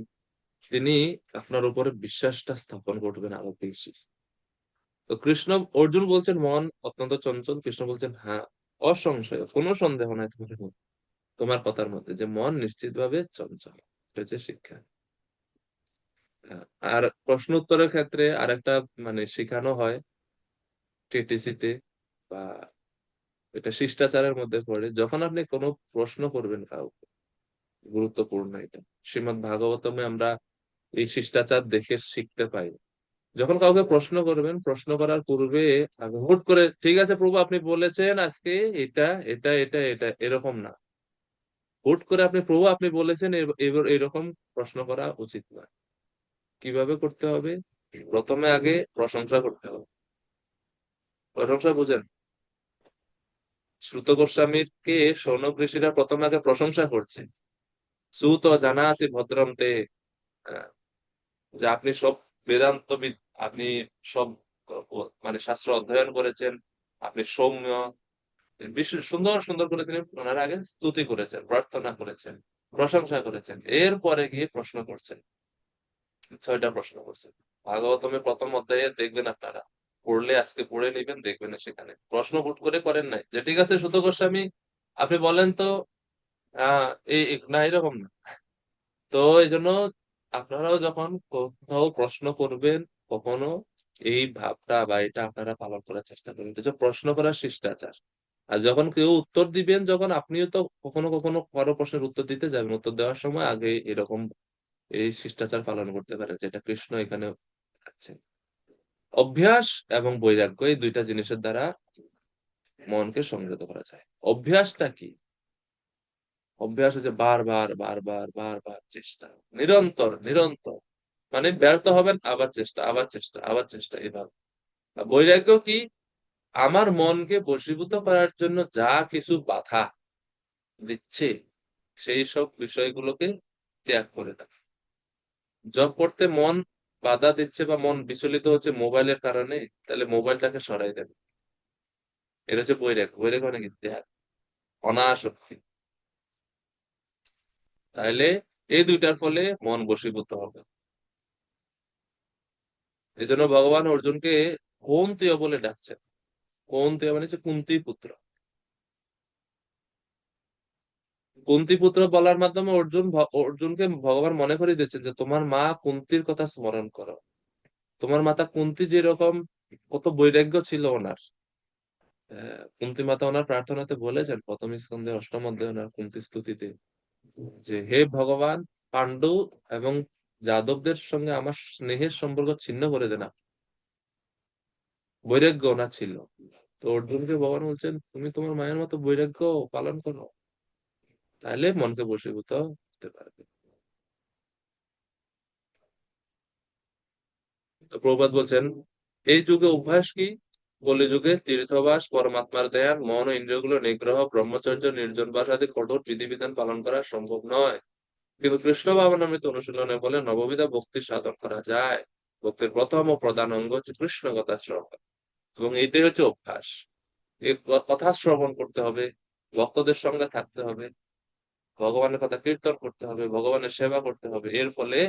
তিনি আপনার উপরে বিশ্বাসটা স্থাপন করবেন আরো বেশি। তো কৃষ্ণ, অর্জুন বলছেন মন অত্যন্ত চঞ্চল, কৃষ্ণ বলছেন হ্যাঁ, অসংশয়, কোনো সন্দেহ নাই তোমার মধ্যে, তোমার কথার মধ্যে, যে মন নিশ্চিতভাবে চঞ্চল। এটা হচ্ছে শিক্ষা। আর প্রশ্ন উত্তরের ক্ষেত্রে আরেকটা মানে শেখানো হয় টিটিসিতে, বা এটা শিষ্টাচারের মধ্যে পড়ে, যখন আপনি কোনো প্রশ্ন করবেন কাউকে, গুরুত্বপূর্ণ এটা, শ্রীমদ্ ভাগবতমে আমরা এই শিষ্টাচার দেখে শিখতে পাই। যখন কাউকে প্রশ্ন করবেন, প্রশ্ন করার পূর্বে আগে হুট করে ঠিক আছে প্রভু আপনি বলেছেন আজকে এটা এটা এটা এটা, এরকম না। হুট করে আপনি প্রভু আপনি বলেছেন, এবার এরকম প্রশ্ন করা উচিত না। কিভাবে করতে হবে? প্রথমে আগে প্রশংসা করতে হবে। প্রশংসা বুঝেন? শ্রুত গোস্বামীর কে শৌনক ঋষিরা প্রথমে আগে প্রশংসা করছে, সুত জানা আছে ভদ্রন্তে, আহ, যে আপনি সব বেদান্তবিদ, আপনি সব মানে শাস্ত্র অধ্যয়ন করেছেন, আপনি সৌম্য, বিশেষ সুন্দর সুন্দর করে তিনি ওনার আগে স্তুতি করেছেন, প্রার্থনা করেছেন, প্রশংসা করেছেন, এরপরে গিয়ে প্রশ্ন করছেন। 6টা প্রশ্ন করছেন। ভাগবতমে প্রথম অধ্যায়ে দেখবেন, আপনারা পড়লে আজকে পড়ে নিবেন, দেখবেন সেখানে প্রশ্ন হুট করে করেন নাই, যে ঠিক আছে সুত গোস্বামী আপনি বলেন তো, না এরকম না। তো এই জন্য আপনারাও যখন কোথাও প্রশ্ন করবেন, কখনো এই ভাবটা বা এটা আপনারা পালন করার চেষ্টা করবেন, এটা হচ্ছে প্রশ্ন করার শিষ্টাচার। আর যখন কেউ উত্তর দিবেন, যখন আপনিও তো কখনো কখনো কারো প্রশ্নের উত্তর দিতে যাবেন, উত্তর দেওয়ার সময় আগে এরকম এই শিষ্টাচার পালন করতে পারেন, যেটা কৃষ্ণ এখানে দেখাচ্ছেন। অভ্যাস এবং বৈরাগ্য, এই দুইটা জিনিসের দ্বারা মনকে সংযত করা যায়। অভ্যাসটা কি? অভ্যাস হচ্ছে বারবার বারবার বারবার চেষ্টা, নিরন্তর নিরন্তর, মানে ব্যর্থ হবেন, আবার চেষ্টা, আবার চেষ্টা, আবার চেষ্টা, এভাবে। আর বৈরাগ্য কি? আমার মনকে বশীভূত করার জন্য যা কিছু বাধা দিচ্ছে, সেই সব বিষয়গুলোকে ত্যাগ করে দেয়। জব করতে মন বাধা দিচ্ছে বা মন বিচলিত হচ্ছে মোবাইলের কারণে, তাহলে মোবাইলটাকে সরাই দেবে। এটা হচ্ছে বৈরাগ্য। বৈরাগ্য মানে কি? ত্যাগ, অনাসক্তি। তাহলে এই দুইটার ফলে মন বশীভূত হবে। এই জন্য ভগবান অর্জুনকে কৌন্তেয় বলে ডাকছেন। কৌন্তেয় মানে হচ্ছে কুন্তি পুত্র। কুন্তি পুত্র বলার মাধ্যমে অর্জুনকে ভগবান মনে করিয়ে দিচ্ছেন যে তোমার মা কুন্তির কথা স্মরণ করো। তোমার মাতা কুন্তি যেরকম, কত বৈরাগ্য ছিল ওনার। কুন্তি মাতা ওনার প্রার্থনাতে বলেছেন, প্রথম স্কন্ধে 8ম অধ্যায়ে ওনার কুন্তি স্তুতিতে, যে হে ভগবান, পাণ্ডু এবং যাদবদের সঙ্গে আমার স্নেহের সম্পর্ক ছিন্ন করে দেন। বৈরাগ্য ওনার ছিল। তো অর্জুনকে ভগবান বলছেন তুমি তোমার মায়ের মতো বৈরাগ্য পালন করো, তাহলে মনকে বশীভূত হতে পারবে। তো প্রভুপাদ বলছেন, এই যুগে অভ্যাস কি? কলিযুগে তীর্থবাস, পরমাত্মার ধ্যান, মন ও ইন্দ্রিয়গুলো নিগ্রহ, ব্রহ্মচর্য, নির্জন বাস আদি কঠোর বিধিবিধান পালন করা সম্ভব নয়। কিন্তু কৃষ্ণ ভাবনামৃত অনুশীলনে বলে নববিধা ভক্তি সাধন করা যায়। ভক্তির প্রথম ও প্রধান অঙ্গ হচ্ছে কৃষ্ণ কথা শ্রবণ, এবং এটাই হচ্ছে অভ্যাস। এই কথা শ্রবণ করতে হবে, ভক্তদের সঙ্গে থাকতে হবে, ভগবানের কথা কীর্তন করতে হবে, ভগবানের সেবা করতে হবে। এর ফলে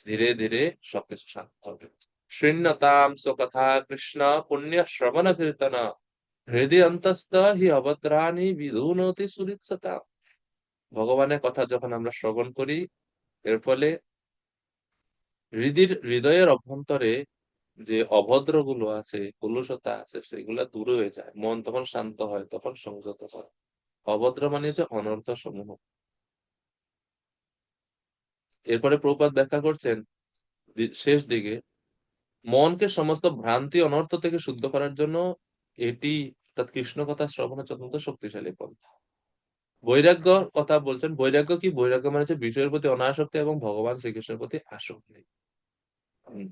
ধীরে ধীরে সবকিছু শান্ত হবে। শৃণ্যতাম কথা কৃষ্ণ পুণ্য শ্রবণ কীর্তন হৃদয় অন্তস্থ হি অভদ্রাণি বিধুনতি সুরিৎসতা। ভগবানের কথা যখন আমরা শ্রবণ করি, এর ফলে হৃদয়ের অভ্যন্তরে যে অভদ্র গুলো আছে, কলুষতা আছে, সেগুলা দূর হয়ে যায়। মন তখন শান্ত হয়, তখন সংযত হয়। অভদ্র মানে হচ্ছে অনর্থ সমূহ। এরপরে প্রভুপাদ ব্যাখ্যা করছেন শেষ দিকে, মনকে সমস্ত ভ্রান্তি অনর্থ থেকে শুদ্ধ করার জন্য এটি অর্থাৎ কৃষ্ণ কথা শ্রবণ হচ্ছে অত্যন্ত শক্তিশালী পন্থা। বৈরাগ্য কথা বলছেন। বৈরাগ্য কি? বৈরাগ্য মানে হচ্ছে বিষয়ের প্রতি অনাসক্তি এবং ভগবান শ্রীকৃষ্ণের প্রতি আসক্তি।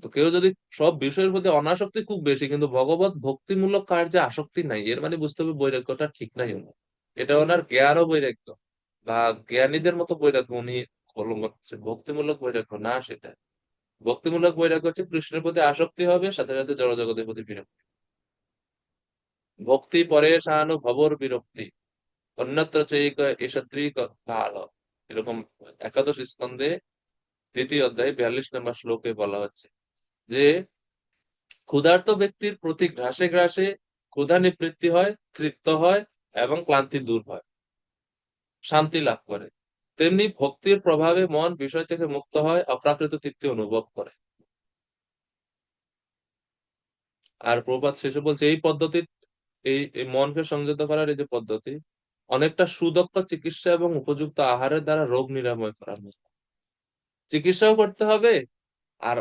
তো কেউ যদি সব বিষয়ের প্রতি অনাসক্তি খুব বেশি, কিন্তু ভগবত ভক্তিমূলক কার্যে আসক্তি নাই, এর মানে বুঝতে হবে বৈরাগ্যটা ঠিক নাই ওনার। এটা ওনার জ্ঞান ও বৈরাগ্য বা জ্ঞানীদের মতো বৈরাগ্য উনি অবলম্বন করছেন, ভক্তিমূলক বৈরাগ্য না সেটা। ভক্তিমূলক বৈরাগ্য হচ্ছে কৃষ্ণের প্রতি আসক্তি হবে, সাথে সাথে জড়জগতের প্রতি বিরক্তি। ভক্তি পরে ভবর বিরক্তি অন্যত্র চৈক এসত্রিক কাল, এরকম একাদশ স্কন্ধে 2য় অধ্যায় 42 নম্বর শ্লোকে বলা হচ্ছে যে ক্ষুধার্ত ব্যক্তির প্রতি গ্রাসে গ্রাসে ক্ষুধা নিবৃত্তি হয়, তৃপ্ত হয় এবং ক্লান্তি দূর হয়, শান্তি লাভ করে। তেমনি ভক্তির প্রভাবে মন বিষয় থেকে মুক্ত হয়, অপ্রাকৃত তৃপ্তি অনুভব করে। আর প্রভাত শেষে বলছে এই পদ্ধতি, এই মনকে সংযত করার এই যে পদ্ধতি, অনেকটা সুদক্ষ চিকিৎসা এবং উপযুক্ত আহারের দ্বারা রোগ নিরাময় করার মতো। চিকিৎসাও করতে হবে, আর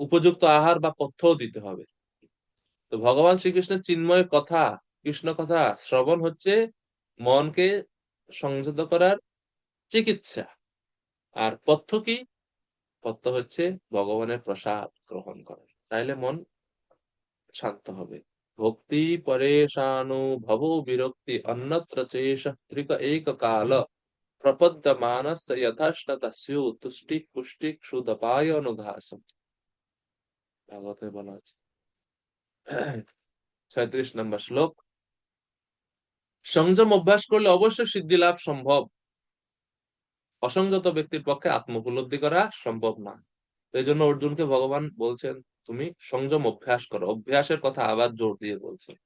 উপযুক্ত আহার বা পথ্যও দিতে হবে। তো ভগবান শ্রীকৃষ্ণের চিন্ময় কথা, কৃষ্ণ কথা শ্রবণ হচ্ছে মনকে সংযত করার চিকিৎসা। আর পথ্য কি? পথ্য হচ্ছে ভগবানের প্রসাদ গ্রহণ করা, তাইলে মন শান্ত হবে। ভক্তি পরেশানুভব বিরক্তি অন্যত্র চেষ ত্রিক এক কাল প্রপদ্য মানস যথাশ্নতা স্যু তুষ্টি পুষ্টি ক্ষুদপায় অনুঘাসম। ভাগবতে বলা আছে 36 নম্বর শ্লোক। সংযম অভ্যাস করলে অবশ্যই সিদ্ধি লাভ সম্ভব। অসংযত ব্যক্তির পক্ষে আত্মোপলব্ধি করা সম্ভব না। এই জন্য অর্জুনকে ভগবান বলছেন তুমি সংযম অভ্যাস করো। অভ্যাসের কথা আবার জোর দিয়ে বলছেন।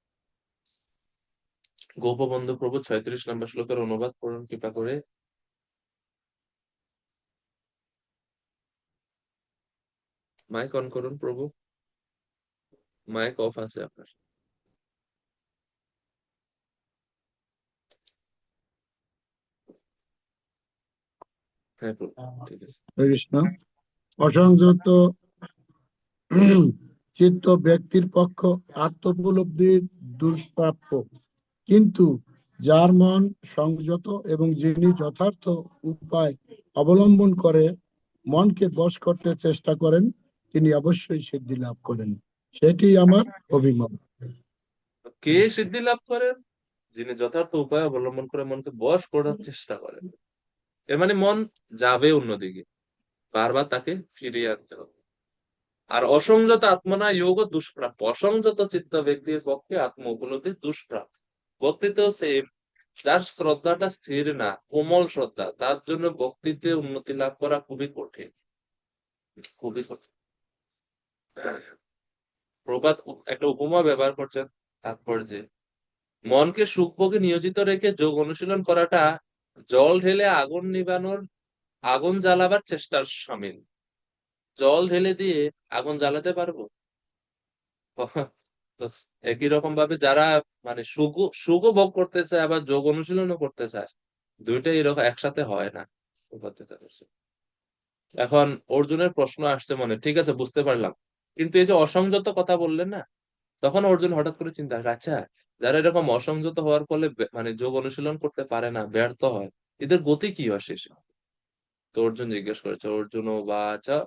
গোপবন্ধু প্রভু 36 নম্বর শ্লোকের অনুবাদ করুন কৃপা করে। মাইক অন করুন প্রভু, মাইক অফ আছে আপনার। হ্যাঁ প্রভু, ঠিক আছে। হরে কৃষ্ণ। অসংযত চিত্ত ব্যক্তির পক্ষ আত্মোপলব্ধি দুষ্প্রাপ্য, কিন্তু যার মন সংযত এবং যিনি যথার্থ উপায় অবলম্বন করে মনকে বশ করতে চেষ্টা করেন, তিনি অবশ্যই সিদ্ধি লাভ করেন। সেটি আমার অভিমত। কে সিদ্ধি লাভ করেন? যিনি যথার্থ উপায় অবলম্বন করে মনকে বশ করার চেষ্টা করেন। এর মানে মন যাবে অন্যদিকে, বারবার তাকে ফিরিয়ে আনতে হবে। আর অসংযত আত্মনা যোগ দুষ্প্রাপ্য। অসংযত চিত্ত ব্যক্তির পক্ষে আত্ম উপলব্ধি দুষ্প্রাপ্য। ভক্তিতেও সেম, যার শ্রদ্ধাটা স্থির না, কোমল শ্রদ্ধা, তার জন্য ভক্তিতে উন্নতি লাভ করা খুবই কঠিন, খুবই কঠিন। প্রবাদ একটা উপমা ব্যবহার করছেন তাৎপর্যে, মনকে সুখভোগে নিয়োজিত রেখে যোগ অনুশীলন করাটা জল ঢেলে আগুন নিবানোর, আগুন জ্বালাবার চেষ্টার সামিল। জল ঢেলে দিয়ে আগুন জ্বালাতে পারবো? তো একই রকম ভাবে যারা মানে সুখ ভোগ করতে চায় আবার যোগ অনুশীলনও করতে চায়, দুইটাই এরকম একসাথে হয় না। এখন অর্জুনের প্রশ্ন আসছে মনে, ঠিক আছে বুঝতে পারলাম, কিন্তু এই যে অসংযত কথা বললেন না, তখন অর্জুন হঠাৎ করে চিন্তা করে, আচ্ছা যারা এরকম অসংযত হওয়ার ফলে মানে যোগ অনুশীলন করতে পারে না, ব্যর্থ হয়, এদের গতি কি হয় শেষে? তো অর্জুন জিজ্ঞেস করেছে, অর্জুন বাচা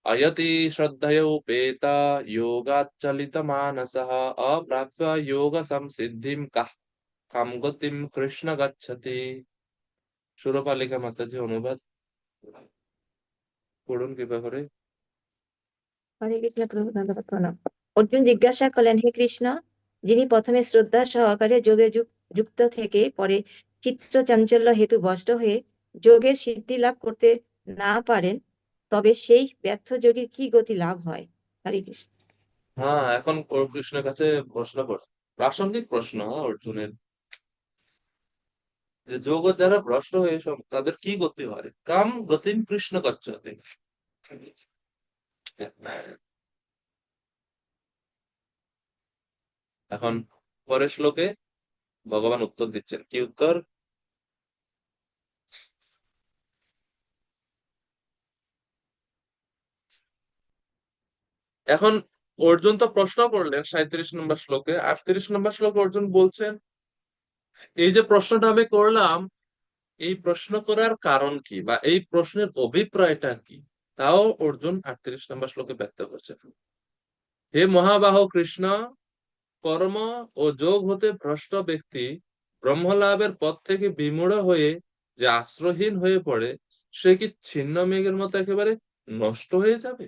अयति श्रद्धयोपेता योगाच्चलितमानसः अप्राप्य योगसंसिद्धिं कः কাম গতিম কৃষ্ণ গচ্ছতি। সুরপালিকা মাতাজি অনুবাদ পড়ুন কৃপা করে। হরে কৃষ্ণ প্রভু, ধন্যবাদ প্রণাম। অর্জুন জিজ্ঞাসা করলেন, হে কৃষ্ণ, যিনি প্রথমে শ্রদ্ধা সহকারে যোগে যুক্ত থেকে পরে চিত্ত চাঞ্চল্য হেতু বষ্ট হয়ে যোগের সিদ্ধি লাভ করতে না পারেন, তবে সেই ব্যর্থ যোগীর কি গতি লাভ হয়? হরে কৃষ্ণ। হ্যাঁ, এখন কৃষ্ণের কাছে প্রশ্ন করছে, প্রাসঙ্গিক প্রশ্ন অর্জুনের, যে জগৎ যারা ভ্রষ্ট হয়ে সব তাদের কি গতি হয়, কাম গতিম কৃষ্ণ গচ্ছতে। এখন পরের শ্লোকে ভগবান উত্তর দিচ্ছেন, কি উত্তর? এখন অর্জুন তো প্রশ্ন করলেন 37 নম্বর শ্লোকে, 38 নম্বর শ্লোকে অর্জুন বলছেন, এই যে প্রশ্নটা আমি করলাম, এই প্রশ্ন করার কারণ কি বা এই প্রশ্নের অভিপ্রায়টা কি, তাও অর্জুন 38 নম্বর শ্লোকে ব্যক্ত করছেন। হে মহাবাহ কৃষ্ণ, কর্ম ও যোগ হতে ভ্রষ্ট ব্যক্তি ব্রহ্মলাভের পথ থেকে বিমূঢ় হয়ে যে আশ্রয়হীন হয়ে পড়ে, সে কি ছিন্ন মেঘের মতো একেবারে নষ্ট হয়ে যাবে?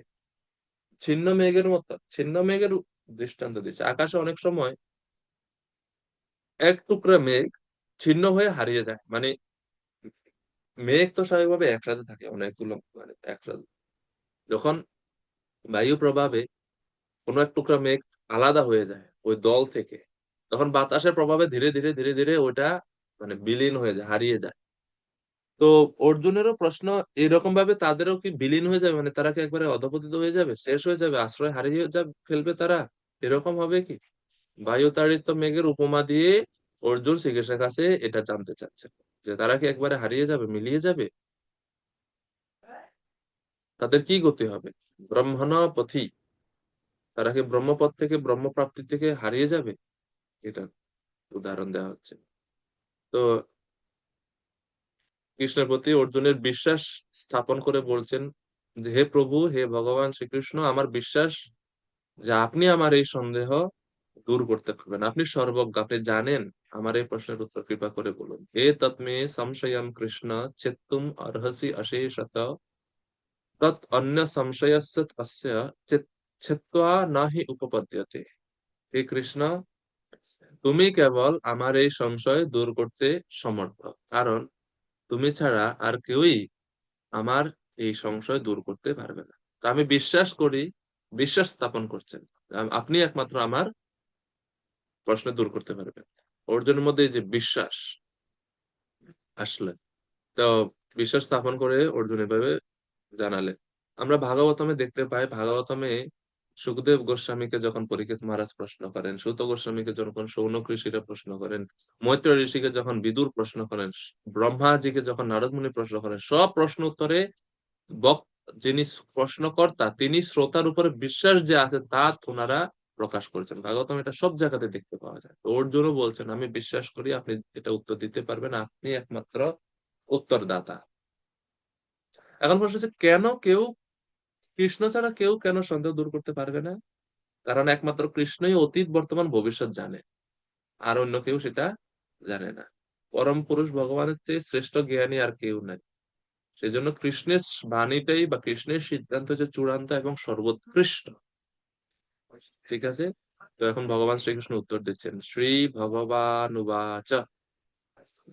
ছিন্ন মেঘের মতো, ছিন্ন মেঘের দৃষ্টান্ত দিচ্ছে। আকাশে অনেক সময় এক টুকরা মেঘ ছিন্ন হয়ে হারিয়ে যায়, মানে মেঘ তো স্বাভাবিকভাবে একসাথে থাকে অনেকগুলো, মানে একসাথে, যখন বায়ু প্রভাবে কোনো এক টুকরা মেঘ আলাদা হয়ে যায় ওই দল থেকে, তখন বাতাসের প্রভাবে ধীরে ধীরে ধীরে ধীরে ওইটা মানে বিলীন হয়ে যায়, হারিয়ে যায়। তো অর্জুনেরও প্রশ্ন এরকম ভাবে, তাদেরও কি বিলীন হয়ে যাবে, মানে তারা কি একবারে অধপতিত হয়ে যাবে, শেষ হয়ে যাবে, আশ্রয় হারিয়ে যাবে, ফেলবে তারা, এরকম হবে কি? বায়ু তাড়িত মেঘের উপমা দিয়ে অর্জুন শ্রীকৃষ্ণের কাছে এটা জানতে চাচ্ছে, যে তারা কি একবারে হারিয়ে যাবে, মিলিয়ে যাবে, তাদের কি গতি হবে? ব্রহ্মণ পথি, তারা কি ব্রহ্মপথ থেকে ব্রহ্মপ্রাপ্তি থেকে হারিয়ে যাবে? এটা উদাহরণ দেওয়া হচ্ছে। তো কৃষ্ণের প্রতি অর্জুনের বিশ্বাস স্থাপন করে বলছেন যে, হে প্রভু, হে ভগবান শ্রীকৃষ্ণ, আমার বিশ্বাস যে আপনি আমার এই সন্দেহ দূর করতে পারবেন, আপনি সর্বজ্ঞ, আপনি জানেন। আমার এই প্রশ্নের উত্তর কৃপা করে বলুন। হে তৎমে সংশয়ম কৃষ্ণ ছেত্তুম অর্হসি অশেষত, তৎ অন্য সংশয়স্য তস্য ছেত্ত্বা নাহি উপপদ্যতে। হে কৃষ্ণ, তুমি কেবল আমার এই সংশয় দূর করতে সমর্থ, কারণ তুমি ছাড়া আর কেউই আমার এই সংশয় দূর করতে পারবে না। তো আমি বিশ্বাস করি, বিশ্বাস স্থাপন করছেন, আপনি একমাত্র আমার প্রশ্ন দূর করতে পারবেন। অর্জুনের মধ্যে এই যে বিশ্বাস আসলে, তো বিশ্বাস স্থাপন করে অর্জুন এভাবে জানালেন। আমরা ভাগবতমে দেখতে পাই, ভাগবতমে সুখদেব গোস্বামীকে যখন পরীক্ষিত মহারাজ প্রশ্ন করেন, সুত গোস্বামীকে যখন শৌনক ঋষিরা প্রশ্ন করেন, মৈত্র ঋষিকে যখন বিদুর প্রশ্ন করেন, ব্রহ্মাজিকে যখন নারদ মুনি প্রশ্ন করেন, সব প্রশ্ন উত্তরে বক যিনি প্রশ্নকর্তা তিনি শ্রোতার উপরে বিশ্বাস যে আছে তা ওনারা প্রকাশ করেছেন। ভাগবতম এটা সব জায়গাতে দেখতে পাওয়া যায়। তো অর্জুনও বলছেন, আমি বিশ্বাস করি আপনি এটা উত্তর দিতে পারবেন, আপনি একমাত্র উত্তরদাতা। এখন প্রশ্ন হচ্ছে, কেন কেউ, কৃষ্ণ ছাড়া কেউ কেন সন্দেহ দূর করতে পারবে না? কারণ একমাত্র কৃষ্ণই অতীত বর্তমান ভবিষ্যৎ জানে, আর অন্য কেউ সেটা জানে না। পরম পুরুষ ভগবানের চেয়ে শ্রেষ্ঠ জ্ঞানী আর কেউ নাই। সেজন্য কৃষ্ণের বাণীটাই বা কৃষ্ণের সিদ্ধান্ত যে চূড়ান্ত এবং সর্বোৎকৃষ্ট। ঠিক আছে, তো এখন ভগবান শ্রীকৃষ্ণ উত্তর দিচ্ছেন, শ্রী ভগবান উবাচ,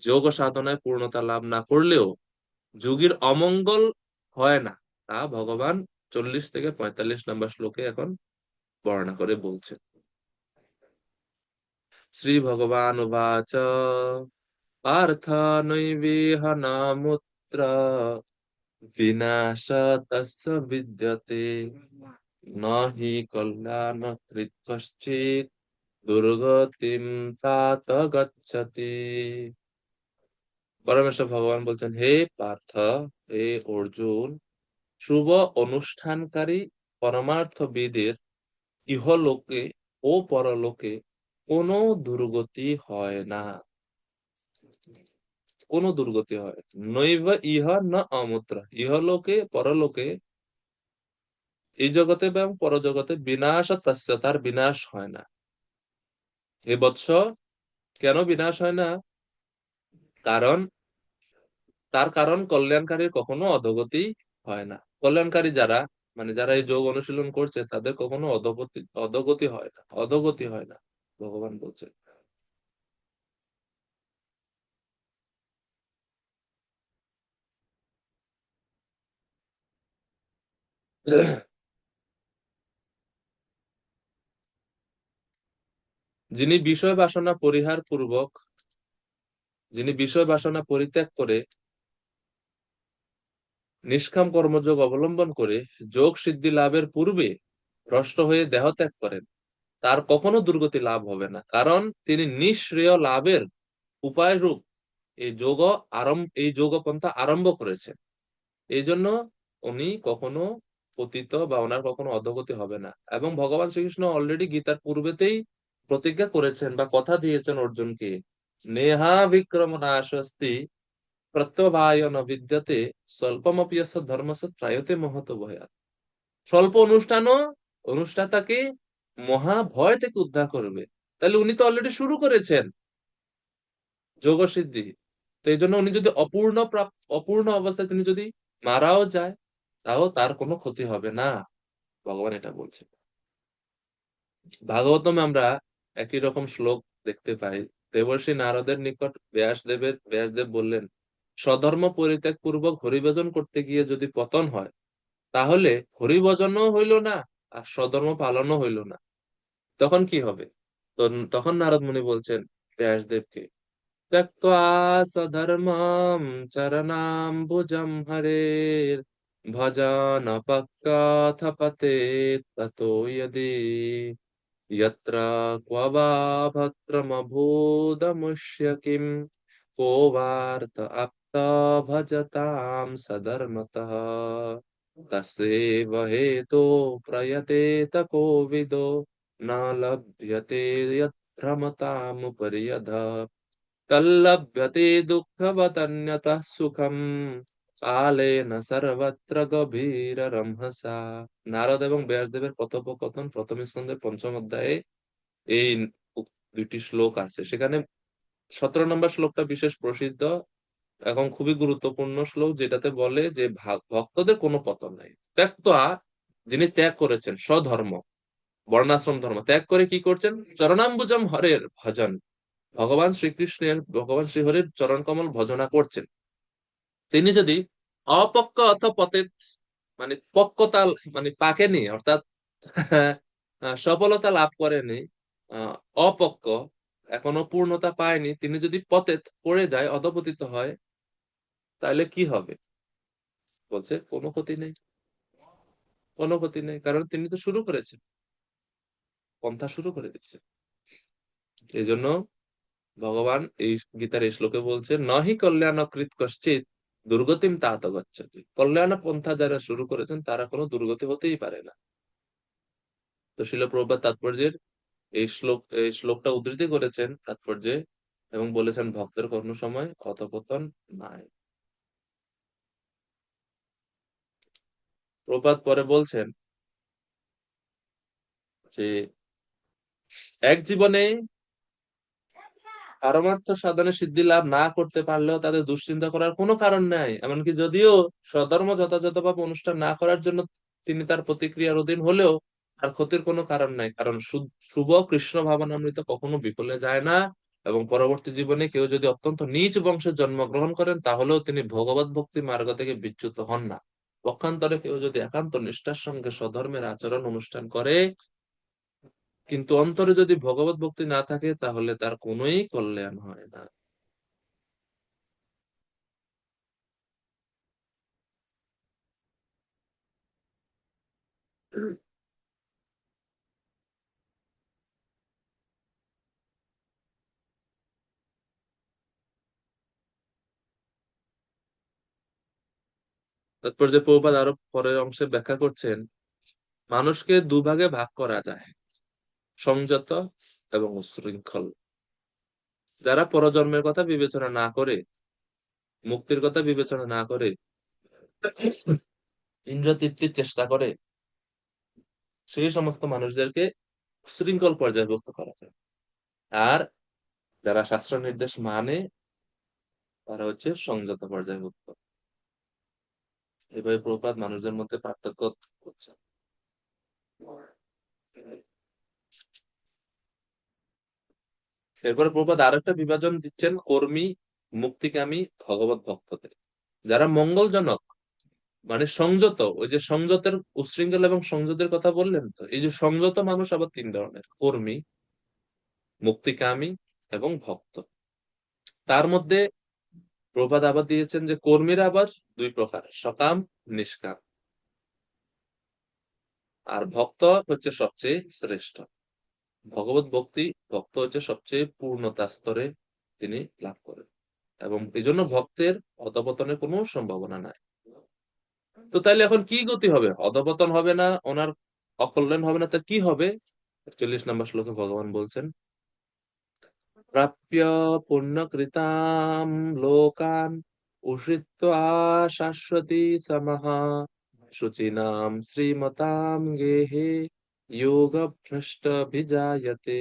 যোগ সাধনায় পূর্ণতা লাভ না করলেও যোগীর অমঙ্গল হয় না, তা ভগবান 40 থেকে 45 নম্বর শ্লোকে এখন বর্ণনা করে বলছেন। শ্রী ভগবান উবাচ, পার্থ নৈবেহ নামুত্র বিনাশ তস্য বিদ্যতে, নাহি কল্যাণ কৃৎ কশ্চিৎ দুর্গতিম তাত গচ্ছতি। পরমেশ্বর ভগবান বলছেন, হে পার্থ, হে অর্জুন, শুভ অনুষ্ঠানকারী পরমার্থবিদের ইহলোকে ও পরলোকে কোনো দুর্গতি হয় না, কোনো দুর্গতি হয় না। নৈব ইহ না অমুত্র, ইহলোকে পরলোকে, এই জগতে এবং পরজগতে বিনাশ তস্য, তার বিনাশ হয় না। হে বৎস, কেন বিনাশ হয় না? কারণ তার কারণ কল্যাণকারীর কখনো অধোগতি হয় না। কল্যাণকারী যারা, মানে যারা এই যোগ অনুশীলন করছে, তাদের কখনো অধোগতি হয় না, অধোগতি হয় না, ভগবান বলছেন। যিনি বিষয় বাসনা পরিত্যাগ করে নিষ্কাম কর্মযোগ অবলম্বন করে যোগ সিদ্ধি লাভের পূর্বে ভ্রষ্ট হয়ে দেহ ত্যাগ করেন, তার কখনো দুর্গতি লাভ হবে না, কারণ তিনি নিঃশ্রেয় লাভের উপায় রূপ এই যোগ পন্থা আরম্ভ করেছেন। এই জন্য উনি কখনো পতিত বা ওনার কখনো অধোগতি হবে না। এবং ভগবান শ্রীকৃষ্ণ অলরেডি গীতার পূর্বেতেই প্রতিজ্ঞা করেছেন বা কথা দিয়েছেন অর্জুনকে, নেহা বিক্রম নাশস্তি প্রত্যবায় ন বিদ্যতে স্বল্পমপি যস্য ধর্মস্য ত্রায়তে মহত ভয়াৎ। স্বল্প অনুষ্ঠাতাকে মহা ভয় থেকে উদ্ধার করবে। তাহলে উনি তো অলরেডি শুরু করেছেন যোগ সিদ্ধি। তো এই জন্য উনি যদি অপূর্ণ অবস্থায় তিনি যদি মারাও যায়, তাও তার কোনো ক্ষতি হবে না, ভগবান এটা বলছেন। ভাগবতমে আমরা একই রকম শ্লোক দেখতে পাই। দেবর্ষি নারদের নিকট ব্যাসদেব বললেন, স্বধর্ম পরিত্যাগ পূর্বক হরিভজন করতে গিয়ে যদি পতন হয়, তাহলে হরিভজনও হইল না আর স্বধর্ম পালনও হইল না, তখন কি হবে? তো তখন নারদ মুনি বলছেন ব্যাসদেবকে, त्यक्त्वा स्वधर्मं चरणाम्बुजं हरेर् भजन पक्काथ पतेत् ततो यदि यत्र क्व वा भद्रमभूदमुष्य किम् को वार्त अप्त भजतां सधर्मतः तस्यैव हेतो प्रयतेत कोविदो न लभ्यते यद्भ्रमतामुपरि यथा कल्लभ्यते दुःखवतन्यतः सुखम् কালেন সর্বত্র গভীর রমহসা। নারদ এবং ব্যাসদেবের কথোপকথন প্রথম স্কন্ধের পঞ্চম অধ্যায়ে এই দুইটি শ্লোক আছে। সেখানে 17 নম্বর শ্লোকটা বিশেষ প্রসিদ্ধ এবং খুবই গুরুত্বপূর্ণ শ্লোক, যেটাতে বলে যে ভক্তদের কোনো পতন নাই। ত্যক্ত্বা, যিনি ত্যাগ করেছেন স্বধর্ম বর্ণাশ্রম ধর্ম ত্যাগ করে কি করছেন, চরণাম্বুজম হরের ভজন, ভগবান শ্রীহরির চরণ কমল ভজনা করছেন। তিনি যদি অপক্ক অথবা পতেত, মানে পক্কতা মানে পাকেনি, অর্থাৎ সফলতা লাভ করেনি, আহ, অপক্ক এখনো পূর্ণতা পায়নি, তিনি যদি পতেত পড়ে যায়, অধপতিত হয়, তাহলে কি হবে? বলছে কোনো ক্ষতি নেই, কোনো ক্ষতি নেই, কারণ তিনি তো শুরু করেছেন, পন্থা শুরু করে দিচ্ছেন। এই জন্য ভগবান এই গীতার এই শ্লোকে বলছে, নহি কল্যাণ কৃত কশ্চিৎ দুর্গতিম তাত গচ্ছতি। কল্যাণ পন্থা যারা শুরু করেছেন তারা কোনো দুর্গতি হতেই পারে না। তো শিল প্রভুপাদ তাৎপর্যের এই শ্লোকটা উদ্ধৃতি করেছেন তাৎপর্যে এবং বলেছেন ভক্তের কোনো সময় অধঃপতন নাই। প্রভুপাদ পরে বলছেন যে এক জীবনে পারমার্থ সাধনে সিদ্ধি লাভ না করতে পারলেও তাদের দুশ্চিন্তা করার কোনো কারণ নাই। এমনকি যদিও স্বধর্ম যথাযথভাবে অনুষ্ঠান না করার জন্য তিনি তার প্রতিক্রিয়ার অধীন হলেও তার ক্ষতির কোনো কারণ নাই, কারণ শুভ কৃষ্ণ ভাবনামৃত কখনো বিফলে যায় না। এবং পরবর্তী জীবনে কেউ যদি অত্যন্ত নীচ বংশে জন্মগ্রহণ করেন, তাহলেও তিনি ভগবত ভক্তি মার্গ থেকে বিচ্যুত হন না। পক্ষান্তরে কেউ যদি একান্ত নিষ্ঠার সঙ্গে স্বধর্মের আচরণ অনুষ্ঠান করে, কিন্তু অন্তরে যদি ভগবত ভক্তি না থাকে, তাহলে তার কোনোই কল্যাণ হয় না। তারপর যে প্রভুপাদ আরো পরের অংশে ব্যাখ্যা করছেন, মানুষকে দুভাগে ভাগ করা যায়, সংযত এবং উচ্ছৃঙ্খল। যারা পরজন্মের কথা বিবেচনা না করে, মুক্তির কথা বিবেচনা না করে ইন্দ্রিয় তৃপ্তির চেষ্টা করে, সেই সমস্ত মানুষদেরকে শৃঙ্খল পর্যায়ভুক্ত করা যায়। আর যারা শাস্ত্র নির্দেশ মানে, তারা হচ্ছে সংযত পর্যায়ভুক্ত। এভাবে প্রভুপাদ মানুষদের মধ্যে পার্থক্য করছেন। এরপরে প্রভুপাদ আরেকটা বিভাজন দিচ্ছেন কর্মী, মুক্তিকামী ভগবত ভক্তদের। যারা মঙ্গলজনক মানে সংযত, ওই যে সংযতের উচ্ছৃঙ্খল এবং সংযতের কথা বললেন, তো এই যে সংযত মানুষ আবার তিন ধরনের: কর্মী, মুক্তিকামী এবং ভক্ত। তার মধ্যে প্রবাদ আবার দিয়েছেন যে কর্মীরা আবার দুই প্রকার: সকাম, নিষ্কাম। আর ভক্ত হচ্ছে সবচেয়ে শ্রেষ্ঠ। ভগবত ভক্তি, ভক্ত হচ্ছে সবচেয়ে পূর্ণতা স্তরে তিনি লাভ করেন, এবং এই জন্য ভক্তের অধঃপতনের কোনো সম্ভাবনা নাই। তো তাইলে এখন কি গতি হবে? অধঃপতন হবে না, ওনার অকল্যাণ হবে না, তা কি হবে? 41 নম্বর শ্লোকে ভগবান বলছেন, প্রাপ্য পুণ্যকৃতাম লোকান উষিত্বা শাশ্বতী সমহ শুচিনাম শ্রীমতাম গেহে যোগ ভ্রষ্ট বিজায়তে।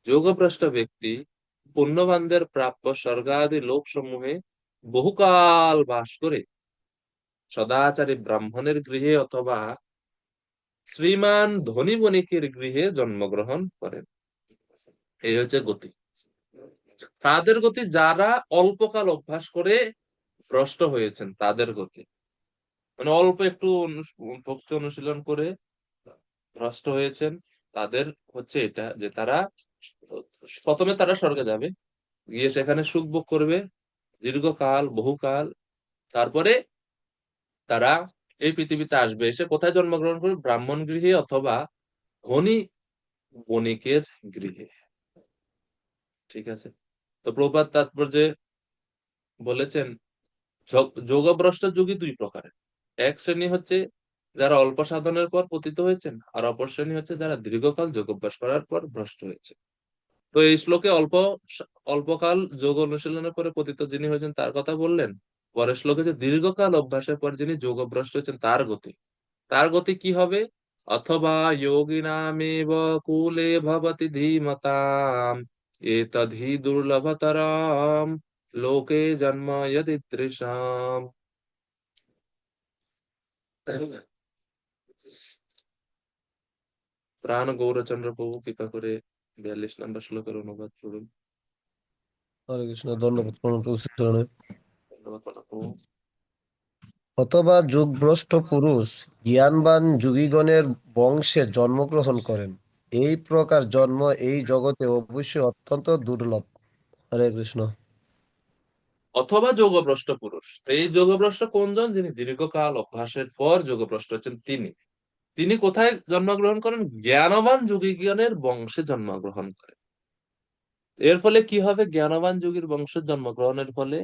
যোগভ্রষ্ট ব্যক্তি পুণ্যবানদের প্রাপ্য স্বর্গাদি লোকসমূহে বহুকাল বাস করে সদাচারী ব্রাহ্মণের গৃহে অথবা শ্রীমান ধনী বণিকের গৃহে জন্মগ্রহণ করেন। এই হচ্ছে গতি। তাদের গতি, যারা অল্পকাল অভ্যাস করে ভ্রষ্ট হয়েছেন তাদের গতি, মানে অল্প একটু ভক্তি অনুশীলন করে ভ্রষ্ট হয়েছেন, তাদের হচ্ছে এটা যে তারা প্রথমে তারা স্বর্গে যাবে, গিয়ে সেখানে সুখ ভোগ করবে দীর্ঘকাল, বহুকাল। তারপরে তারা এই পৃথিবীতে আসবে, এসে কোথায় জন্মগ্রহণ করবে? ব্রাহ্মণ গৃহে অথবা ধনী বণিকের গৃহে। ঠিক আছে। তো প্রভুপাদ তাৎপর্যে বলেছেন, যোগভ্রষ্ট যোগী দুই প্রকারের। এক শ্রেণী হচ্ছে যারা অল্প সাধনের পর পতিত হয়েছেন, আর অপর শ্রেণী হচ্ছে যারা দীর্ঘকাল যোগাভ্যাস করার পর ভ্রষ্ট হয়েছে। তো এই শ্লোকে অল্পকাল যোগ অনুশীলনের পরে পতিত যিনি হয়েছেন তার কথা বললেন। পরের শ্লোকে যে দীর্ঘকাল অভ্যাসের পর যিনি যোগভ্রষ্ট হয়েছেন তার গতি কি হবে? অথবা যোগিনামেব কুলে ভবতি ধীমতাম এতদ্ধি দুর্লভতরম লোকে জন্ম যদিদৃশাম। প্রাণ গৌরচন্দ্র প্রভু কৃপা করে 42 নম্বর শ্লোকের অনুবাদ করুন। হরে কৃষ্ণ, ধন্যবাদ প্রণত উচ্চারণে। ধন্যবাদ প্রভু। অথবা যুগভ্রষ্ট পুরুষ জ্ঞানবান যোগীগণের বংশে জন্মগ্রহণ করেন। এই প্রকার জন্ম এই জগতে অবশ্যই অত্যন্ত দুর্লভ। হরে কৃষ্ণ। অথবা যোগভ্রষ্ট পুরুষ, তো এই যোগভ্রষ্ট কোনজন? যিনি দীর্ঘকাল অভ্যাসের পর যোগভ্রষ্ট হচ্ছেন তিনি। তিনি কোথায় জন্মগ্রহণ করেন? জ্ঞানবান যোগীগণের বংশে জন্মগ্রহণ করেন। এর ফলে কি হবে? জ্ঞানবান যোগীর বংশের জন্মগ্রহণের ফলে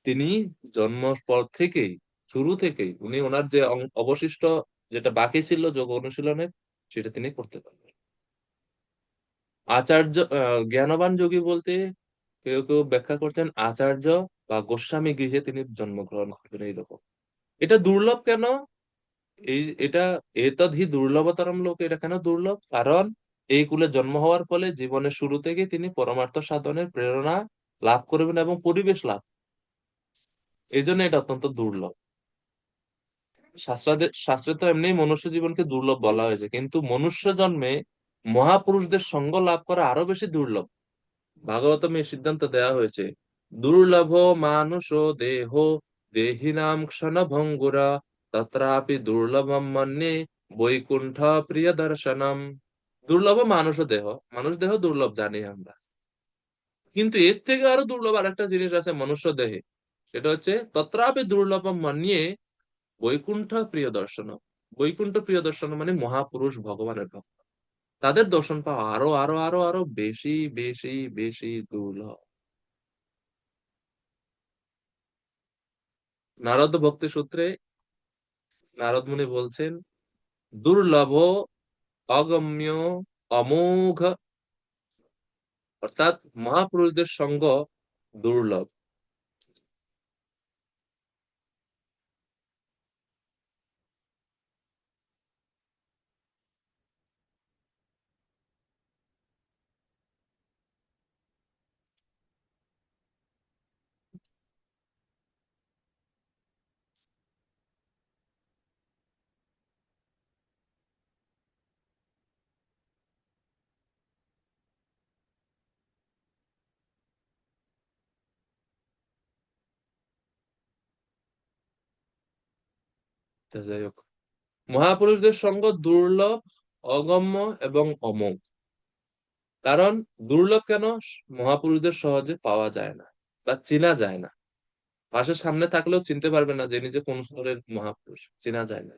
তিনি জন্মের পর থেকেই, শুরু থেকেই উনি ওনার যে অবশিষ্ট যেটা বাকি ছিল যোগ অনুশীলনের, সেটা তিনি করতে পারবেন। আচার্য, জ্ঞানবান যোগী বলতে কেউ কেউ ব্যাখ্যা করছেন আচার্য বা গোস্বামী গৃহে তিনি জন্মগ্রহণ করবেন, এইরকম। এটা দুর্লভ কেন? এটা এতদ্ধি দুর্লভতরম লোক, এটা কেন দুর্লভ? কারণ এই কুলে জন্ম হওয়ার ফলে জীবনের শুরু থেকে তিনি পরমার্থ সাধনের প্রেরণা লাভ করবেন এবং পরিবেশ লাভ, এই জন্য এটা অত্যন্ত দুর্লভ। শাস্ত্রে তো এমনি মনুষ্য জীবনকে দুর্লভ বলা হয়েছে, কিন্তু মনুষ্য জন্মে মহাপুরুষদের সঙ্গ লাভ করা আরো বেশি দুর্লভ। ভাগবতমে এই সিদ্ধান্ত দেওয়া হয়েছে, দুর্লভ মানুষ দেহ দেহিনাম ক্ষণ ভঙ্গুরা তত্রাপি দুর্লভম মন্যে বৈকুণ্ঠ প্রিয় দর্শনম। দুর্লভ মানুষ দেহ, মানুষ দেহ দুর্লভ জানি আমরা, কিন্তু এর থেকে আরো দুর্লভ আর একটা জিনিস আছে মনুষ্য দেহে, সেটা হচ্ছে তত্রাপি দুর্লভম মন্যে বৈকুণ্ঠ প্রিয় দর্শন। বৈকুণ্ঠ প্রিয় দর্শন মানে মহাপুরুষ ভগবানের ভক্ত, তাদের দর্শন পাওয়া আরো আরো আরো আরো বেশি বেশি বেশি দুর্লভ। নারদ ভক্তি সূত্রে নারদ মুনি বলছেন, দুর্লভ অগম্য অমোঘ, অর্থাৎ মহাপুরুষদের সঙ্গ দুর্লভ। তো যাই হোক, মহাপুরুষদের সঙ্গ দুর্লভ, অগম্য এবং অমোঘ। কারণ দুর্লভ কেন? মহাপুরুষদের সহজে পাওয়া যায় না বা চেনা যায় না। পাশের সামনে থাকলেও চিনতে পারবে না যে নিজে কোন স্তরের মহাপুরুষ, চেনা যায় না।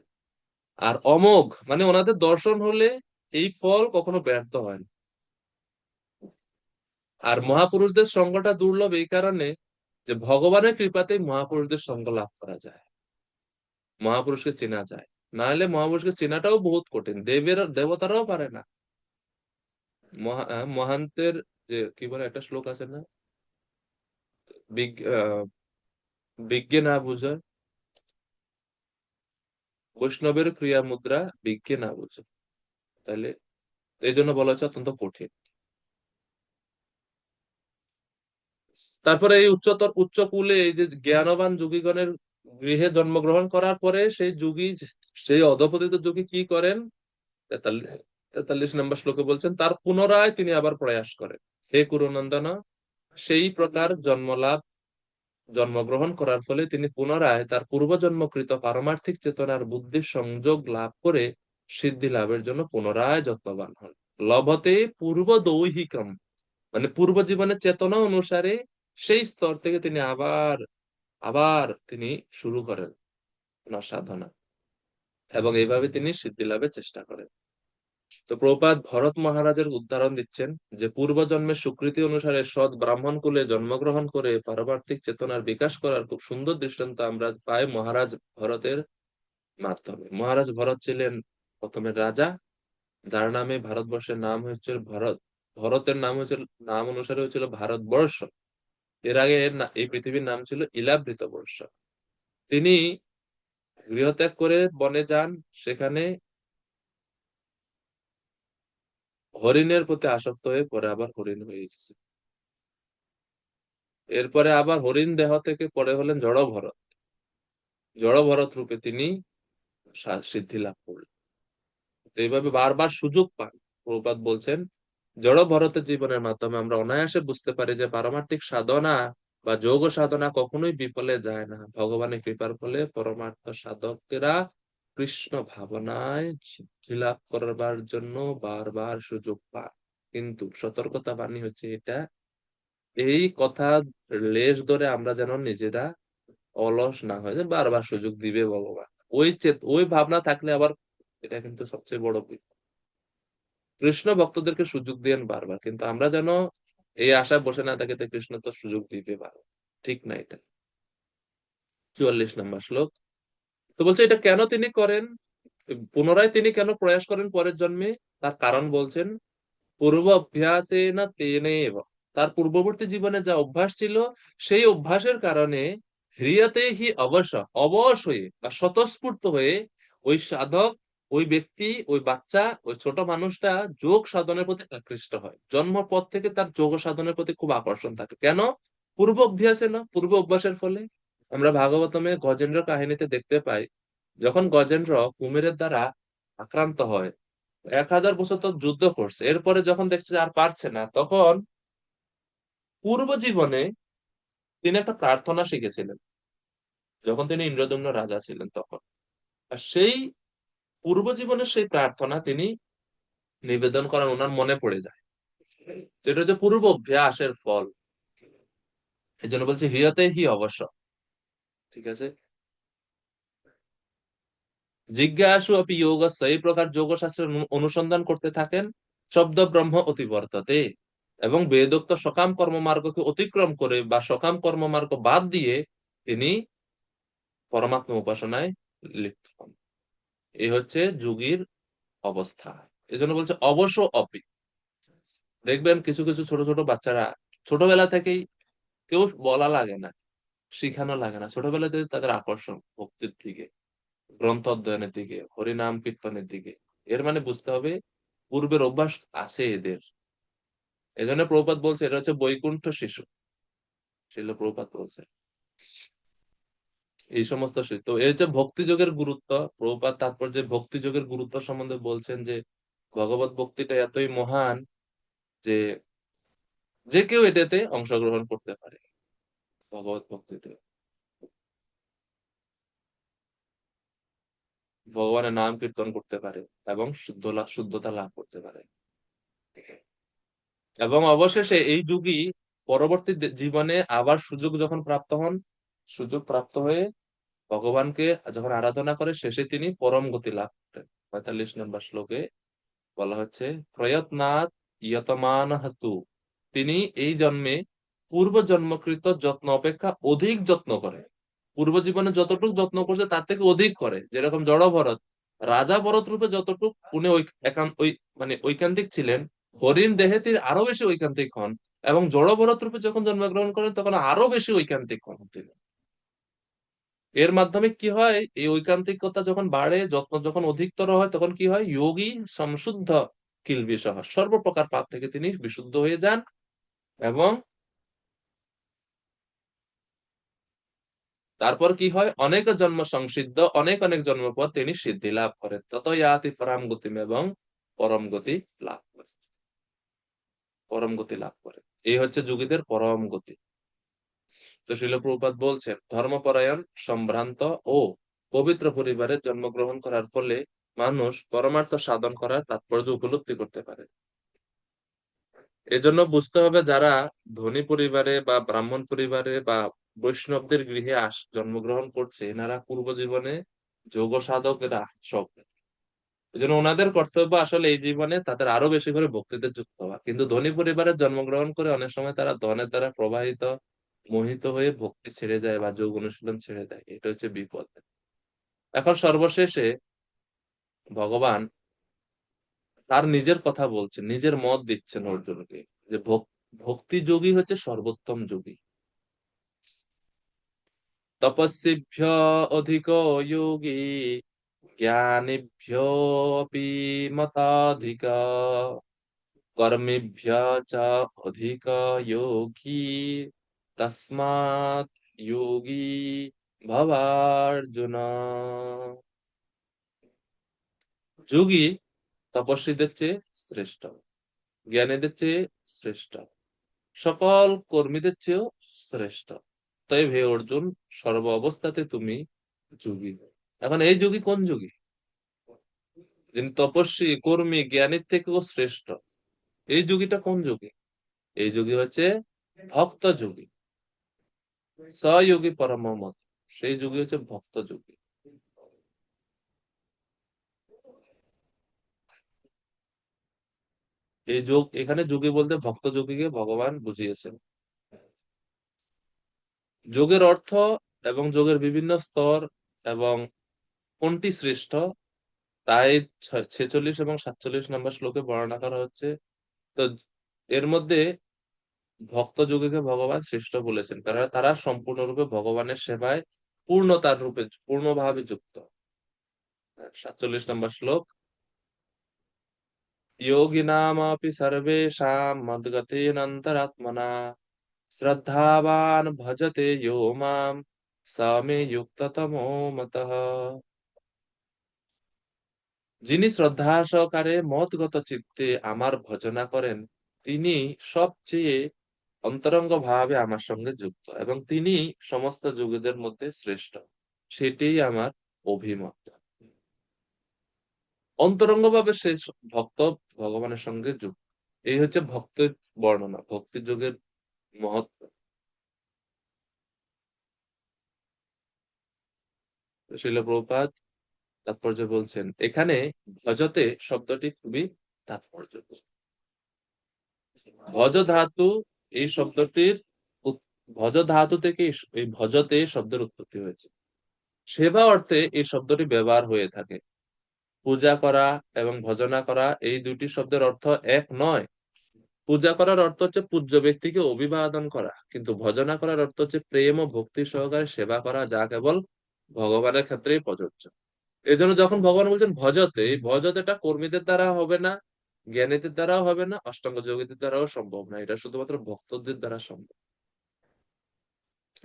আর অমোঘ মানে ওনাদের দর্শন হলে এই ফল কখনো ব্যর্থ হয় না। আর মহাপুরুষদের সঙ্গটা দুর্লভ এই কারণে যে ভগবানের কৃপাতেই মহাপুরুষদের সঙ্গ লাভ করা যায়, মহাপুরুষকে চেনা যায়। না হলে মহাপুরুষকে চেনাটাও বহুত কঠিন, দেবতারাও পারে না। মহান্তের যে কি বলে একটা শ্লোক আছে না, বিজ্ঞে না বুঝায়, বৈষ্ণবের ক্রিয়া মুদ্রা বিজ্ঞে না বুঝে। তাহলে এই জন্য বলা হচ্ছে অত্যন্ত কঠিন। তারপরে এই উচ্চ কুলে এই যে জ্ঞানবান যোগীগণের গৃহে জন্মগ্রহণ করার পরে সেই যোগী, সেই অধপতিত যোগী কি করেন? 43 নম্বর শ্লোকে বলছেন, তার পুনরায় তিনি আবার প্রয়াস করেন, হে কুরুনন্দন, সেই প্রকার জন্মগ্রহণ করার ফলে তিনি পুনরায় তার পূর্বজন্মকৃত পারমার্থিক চেতনার বুদ্ধির সংযোগ লাভ করে সিদ্ধি লাভের জন্য পুনরায় যত্নবান হন। লভতে পূর্ব দৈহিকম, মানে পূর্ব জীবনের চেতনা অনুসারে সেই স্তর থেকে তিনি আবার আবার তিনি শুরু করেন ওনার সাধনা, এবং এইভাবে তিনি সিদ্ধি লাভের চেষ্টা করেন। তো প্রভুপাদ ভরত মহারাজের উদাহরণ দিচ্ছেন যে পূর্বজন্মের স্বীকৃতি অনুসারে সৎ ব্রাহ্মণ কুলে জন্মগ্রহণ করে পারমার্থিক চেতনার বিকাশ করার খুব সুন্দর দৃষ্টান্ত আমরা পাই মহারাজ ভরতের মাধ্যমে। মহারাজ ভরত ছিলেন প্রথমে রাজা, যার নামে ভারতবর্ষের নাম হচ্ছে ভরত। ভরতের নাম হচ্ছে, নাম অনুসারে হচ্ছিল ভারতবর্ষ। এর আগে এই পৃথিবীর নাম ছিল ইলাবৃত বর্ষ। তিনি গৃহত্যাগ করে বনে যান, সেখানে হরিণের প্রতি আসক্ত হয়ে পরে আবার হরিণ হয়ে গেছে। এরপরে আবার হরিণ দেহ থেকে পরে হলেন জড় ভরত। জড় ভরত রূপে তিনি সিদ্ধি লাভ করলেন। তো এইভাবে বারবার সুযোগ পান। প্রভুপাদ বলছেন, জড় ভরতের জীবনের মাধ্যমে আমরা অনায়াসে বুঝতে পারি যে পারমার্থিক সাধনা বা যোগ সাধনা কখনোই বিফলে যায় না। ভগবানের কৃপার ফলে পরমার্থ সাধকেরা কৃষ্ণ ভাবনায় সিদ্ধি লাভ করবার জন্য বারবার সুযোগ পান। কিন্তু সতর্কতা বাণী হচ্ছে এটা, এই কথা লেশ ধরে আমরা যেন নিজেরা অলস না হয়ে যায়, বারবার সুযোগ দিবে ভগবান, ওই ভাবনা থাকলে আবার এটা কিন্তু সবচেয়ে বড় বিপদ। কৃষ্ণ ভক্তদেরকে সুযোগ দেন বারবার, কিন্তু আমরা যেন এই আশায় বসে না থাকি যে কৃষ্ণ তো সুযোগ দিবে বারবার। ঠিক না এটা। 44 নম্বর শ্লোক। তো বলছে এটা কেন তিনি করেন, পুনরায় তিনি কেন প্রয়াস করেন পরের জন্মে? তার কারণ বলছেন, পূর্ব অভ্যাসে না তেনেব, তার পূর্ববর্তী জীবনে যা অভ্যাস ছিল সেই অভ্যাসের কারণে হৃয়তে হি অবশ্য, অবশ হয়ে বা স্বতঃস্ফূর্ত হয়ে ওই সাধক, ওই ব্যক্তি, ওই বাচ্চা, ওই ছোট মানুষটা যোগ সাধনের প্রতি আকৃষ্ট হয়। জন্মের পর থেকে তার যোগ সাধনের প্রতি খুব আকর্ষণ থাকে। কেন? পূর্ব অভ্যাসে না, পূর্ব অভ্যাসের ফলে। আমরা ভাগবতমে গজেন্দ্র কাহিনীতে দেখতে পাই, যখন গজেন্দ্র কুমিরের দ্বারা আক্রান্ত হয়, 1000 বছর তো যুদ্ধ করছে, এরপরে যখন দেখছে যে আর পারছে না, তখন পূর্ব জীবনে তিনি একটা প্রার্থনা শিখেছিলেন যখন তিনি ইন্দ্রদম্ন রাজা ছিলেন তখন। আর সেই পূর্ব জীবনের সেই প্রার্থনা তিনি নিবেদন করার ওনার মনে পড়ে যায়, যেটা হচ্ছে পূর্ব অভ্যাসের ফল। এই জন্য বলছে হিয়তে হি অবশ্য। ঠিক আছে। জিজ্ঞাসু অপি যোগ, এই প্রকার যোগ শাস্ত্রের অনুসন্ধান করতে থাকেন, শব্দ ব্রহ্ম অতিবর্ততে, এবং বেদোক্ত সকাম কর্মমার্গকে অতিক্রম করে বা সকাম কর্মমার্গ বাদ দিয়ে তিনি পরমাত্মা উপাসনায় লিপ্ত হন। এই হচ্ছে যোগীর অবস্থা। এই জন্য বলছে অবশ্য অপি। দেখবেন কিছু কিছু ছোট ছোট বাচ্চারা ছোটবেলা থেকেই, কেউ বলা লাগে না, শিখানো লাগে না, ছোটবেলা থেকে তাদের আকর্ষণ ভক্তির দিকে, গ্রন্থ অধ্যয়নের দিকে, হরিনাম কীর্তনের দিকে। এর মানে বুঝতে হবে পূর্বের অভ্যাস আছে এদের। এই জন্য প্রভুপাদ বলছে এটা হচ্ছে বৈকুণ্ঠ শিশু। শিল প্রভুপাদ বলছে এই সমস্ত শিশু। তো এই যে ভক্তি যোগের গুরুত্ব, প্রভুপাদ তারপর যে ভক্তি যোগের গুরুত্ব সম্বন্ধে বলছেন যে ভগবত ভক্তিটা এতই মহান যে যে কেউ এটাতে অংশগ্রহণ করতে পারে, ভগবত ভক্তিতে। ভগবানের নাম কীর্তন করতে পারে এবং শুদ্ধতা লাভ করতে পারে। এবং অবশেষে এই যুগই পরবর্তী জীবনে আবার সুযোগ যখন প্রাপ্ত হন, সুযোগ প্রাপ্ত হয়ে ভগবানকে যখন আরাধনা করে, শেষে তিনি পরম গতি লাভ করেন। 45 নম্বর শ্লোকে বলা হচ্ছে, প্রয়ত্নাৎ ইয়তমান হতু, তিনি এই জন্মে পূর্ব জন্মকৃত যত্ন অপেক্ষা অধিক যত্ন করে। পূর্ব জীবনে যতটুকু যত্ন করছে তার থেকে অধিক করে। যেরকম জড় ভরত, রাজা ভরত রূপে যতটুকু উনি মানে ঐকান্তিক ছিলেন, হরিণ দেহে তিনি আরো বেশি ঐকান্তিক হন, এবং জড় ভরত রূপে যখন জন্মগ্রহণ করেন তখন আরো বেশি ঐকান্তিক হন তিনি। এর মাধ্যমে কি হয়, এই ঐকান্তিকতা যখন বাড়ে, যত্ন যখন অধিকতর হয়, তখন কি হয়, যোগী সংশুদ্ধ কিলবিষহ, সর্বপ্রকার পাপ থেকে তিনি বিশুদ্ধ হয়ে যান, এবং তারপর কি হয়, অনেক জন্ম সংসিদ্ধ, অনেক অনেক জন্ম পর তিনি সিদ্ধি লাভ করেন, তত ইয়াতি পরম গতিম, এবং পরম গতি লাভ করে, পরম গতি লাভ করে। এই হচ্ছে যোগীদের পরম গতি। তো শিল প্রভুপাদ বলছেন, ধর্মপরায়ণ, সম্ভ্রান্ত ও পবিত্র পরিবারে জন্মগ্রহণ করার ফলে মানুষ পরমার্থ সাধন করার তাৎপর্য উপলব্ধি করতে পারে। এজন্য বুঝতে হবে, যারা ধনী পরিবারে বা ব্রাহ্মণ পরিবারে বা বৈষ্ণবদের গৃহে জন্মগ্রহণ করছে, এনারা পূর্ব জীবনে যোগ সাধকেরা সব। এজন্য ওনাদের কর্তব্য আসলে এই জীবনে তাদের আরো বেশি করে ভক্তিতে যুক্ত হওয়া। কিন্তু ধনী পরিবারে জন্মগ্রহণ করে অনেক সময় তারা ধনের দ্বারা প্রবাহিত, মোহিত হয়ে ভক্তি ছেড়ে যায় বা যোগ অনুশীলন ছেড়ে দেয়। এটা হচ্ছে বিপদ। এখন সর্বশেষে ভগবান তার নিজের কথা বলছেন, নিজের মত দিচ্ছেন অর্জুনকে, যে ভক্তি যোগী হচ্ছে সর্বোত্তম যোগী। তপস্বীভ্য অধিক যোগী জ্ঞানীভ্যোপি মতাধিক কর্মেভ্য চ অধিক যোগী তস্মাৎ যোগী ভবার্জুন। যোগী তপস্বীদের চেয়ে শ্রেষ্ঠ, জ্ঞানীদের চেয়ে শ্রেষ্ঠ, সকল কর্মীদের চেয়েও শ্রেষ্ঠ। তাই হে অর্জুন, সর্ব অবস্থাতে তুমি যোগী। এখন এই যোগী কোন যোগী? যিনি তপস্বী, কর্মী, জ্ঞানীর থেকেও শ্রেষ্ঠ। এই যোগীটা কোন যোগী? এই যোগী হচ্ছে ভক্ত যোগী, সয়োগী পরম মত। সেই যোগী হচ্ছে ভক্ত যোগী। এই যোগ, এখানে যোগী বলতে ভক্ত যোগীকে ভগবান বুঝিয়েছেন। যোগের অর্থ এবং যোগের বিভিন্ন স্তর এবং কোনটি শ্রেষ্ঠ, তাই 46 এবং 47 নম্বর শ্লোকে বর্ণনা করা হচ্ছে। তো এর মধ্যে ভক্ত যোগীকে ভগবান শ্রেষ্ঠ বলেছেন, কারণ তারা সম্পূর্ণরূপে ভগবানের সেবায় পূর্ণতার রূপে পূর্ণভাবে যুক্ত। 47 নম্বর শ্লোক, যোগিনামপি সর্বেষাং মদ্গতেনান্তরাত্মনা শ্রদ্ধাবান ভজতে ইয়ো মাম স মে যুক্ততমো মতঃ। যিনি শ্রদ্ধা সহকারে মতগত চিত্তে আমার ভজনা করেন, তিনি সবচেয়ে অন্তরঙ্গ ভাবে আমার সঙ্গে যুক্ত, এবং তিনি সমস্ত যোগীদের মধ্যে শ্রেষ্ঠ। সেটাই আমার অভিমত। অন্তরঙ্গ ভাবে সে ভক্ত ভগবানের সঙ্গে যুক্ত। এই হচ্ছে ভক্তের বর্ণনা, ভক্তি যোগের মহত্ব। শ্রীল প্রভুপাদ তাৎপর্য বলছেন, এখানে ভজতে শব্দটি খুবই তাৎপর্য। ভজ ধাতু, এই শব্দটির ভজ ধাতু থেকে এই ভজতে শব্দের উৎপত্তি হয়েছে। সেবা অর্থে এই শব্দটি ব্যবহার হয়ে থাকে। পূজা করা এবং ভজনা করা, এই দুটি শব্দের অর্থ এক নয়। পূজা করার অর্থ হচ্ছে পূজ্য ব্যক্তিকে অভিবাদন করা, কিন্তু ভজনা করার অর্থ হচ্ছে প্রেম ও ভক্তি সহকারে সেবা করা, যা কেবল ভগবানের ক্ষেত্রেই প্রযোজ্য। এই জন্য যখন ভগবান বলছেন ভজতে, এই ভজতেটা কর্মীদের দ্বারা হবে না, জ্ঞানীদের দ্বারাও হবে না, অষ্টাঙ্গ যোগীদের দ্বারাও সম্ভব না। এটা শুধুমাত্র ভক্তদের দ্বারা সম্ভব।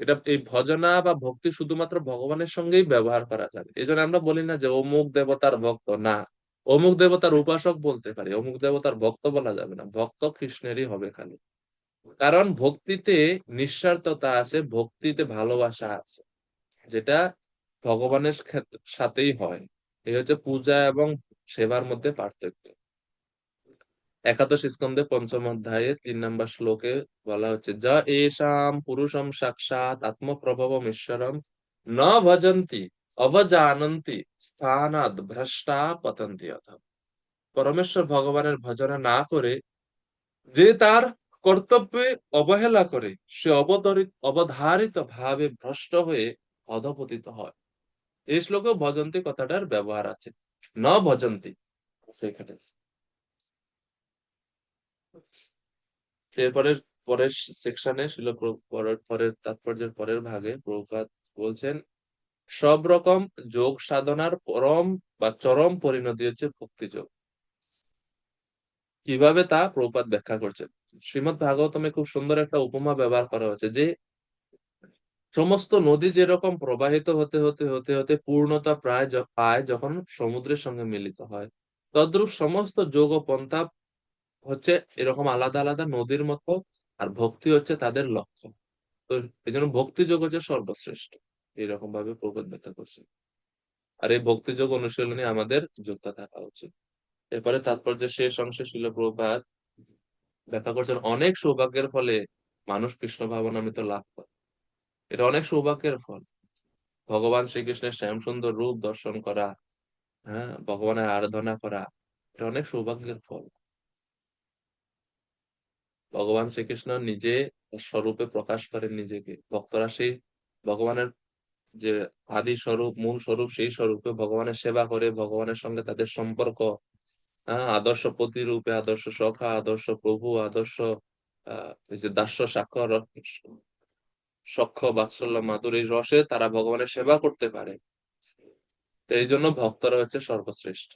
এটা, এই ভজনা বা ভক্তি শুধুমাত্র ভগবানের সঙ্গেই ব্যবহার করা যাবে। এই জন্য আমরা বলি না যে অমুক দেবতার ভক্ত, না, অমুক দেবতার উপাসক বলতে পারি, অমুক দেবতার ভক্ত বলা যাবে না। ভক্ত কৃষ্ণেরই হবে খালি। কারণ ভক্তিতে নিঃস্বার্থতা আছে, ভক্তিতে ভালোবাসা আছে, যেটা ভগবানের সাথেই হয়। এই হচ্ছে পূজা এবং সেবার মধ্যে পার্থক্য। একাদশ স্কন্ধে পঞ্চম অধ্যায়ে 3 নম্বর শ্লোকে বলা হচ্ছে, যা এষাম পুরুষম সাক্ষাৎ আত্মপ্রভবম ঈশ্বরম ন ভজন্তি অবজানন্তি স্থানাদ ভ্রষ্টা পতন্তি অথ। পরমেশ্বর ভগবানের ভজনা না করে যে তার কর্তব্যে অবহেলা করে সে অবধারিত ভাবে ভ্রষ্ট হয়ে অধপতিত হয়। এই শ্লোকে ভজন্তি কথাটার ব্যবহার আছে, ন ভজন্তি সেখানে। এরপরের পরের সেকশনে ছিল পরের তাৎপর্যের পরের ভাগে প্রভুপাদ বলছেন, সব রকম যোগ সাধনার পরম বা চরম পরিণতি হচ্ছে ভক্তি যোগ। কিভাবে তা প্রভুপাদ ব্যাখ্যা করছেন। শ্রীমদ্ ভাগবতমে খুব সুন্দর একটা উপমা ব্যবহার করা হয়েছে, যে সমস্ত নদী যেরকম প্রবাহিত হতে হতে হতে হতে পূর্ণতা প্রায় পায় যখন সমুদ্রের সঙ্গে মিলিত হয়, তদ্রূপ সমস্ত যোগ ও পন্থা হচ্ছে এরকম আলাদা আলাদা নদীর মতো, আর ভক্তি হচ্ছে তাদের লক্ষ্য। তো এই জন্য ভক্তি যোগ হচ্ছে সর্বশ্রেষ্ঠ, এরকম ভাবে প্রভুপাদ ব্যাখ্যা করছে। আর এই ভক্তি যোগ অনুশীলনে আমাদের যুক্ত থাকা উচিত। এরপরে তাৎপর্য শেষ অংশে ছিল প্রভুপাদ ব্যাখ্যা করছেন, অনেক সৌভাগ্যের ফলে মানুষ কৃষ্ণ ভাবনামৃত লাভ করে। এটা অনেক সৌভাগ্যের ফল। ভগবান শ্রীকৃষ্ণের শ্যাম সুন্দর রূপ দর্শন করা, হ্যাঁ, ভগবানের আরাধনা করা, এটা অনেক সৌভাগ্যের ফল। ভগবান শ্রীকৃষ্ণ নিজে স্বরূপে প্রকাশ করেন নিজেকে, ভক্তরা সেই ভগবানের যে আদি স্বরূপ মূল স্বরূপ সেই স্বরূপে ভগবানের সেবা করে, ভগবানের সঙ্গে তাদের সম্পর্ক, হ্যাঁ, আদর্শ পতি রূপে, আদর্শ সখা, আদর্শ প্রভু, আদর্শ এই যে দাস্য সাক্ষর সখ্য বাৎসল্য মাধুর এই রসে তারা ভগবানের সেবা করতে পারে। তো এই জন্য ভক্তরা হচ্ছে সর্বশ্রেষ্ঠ।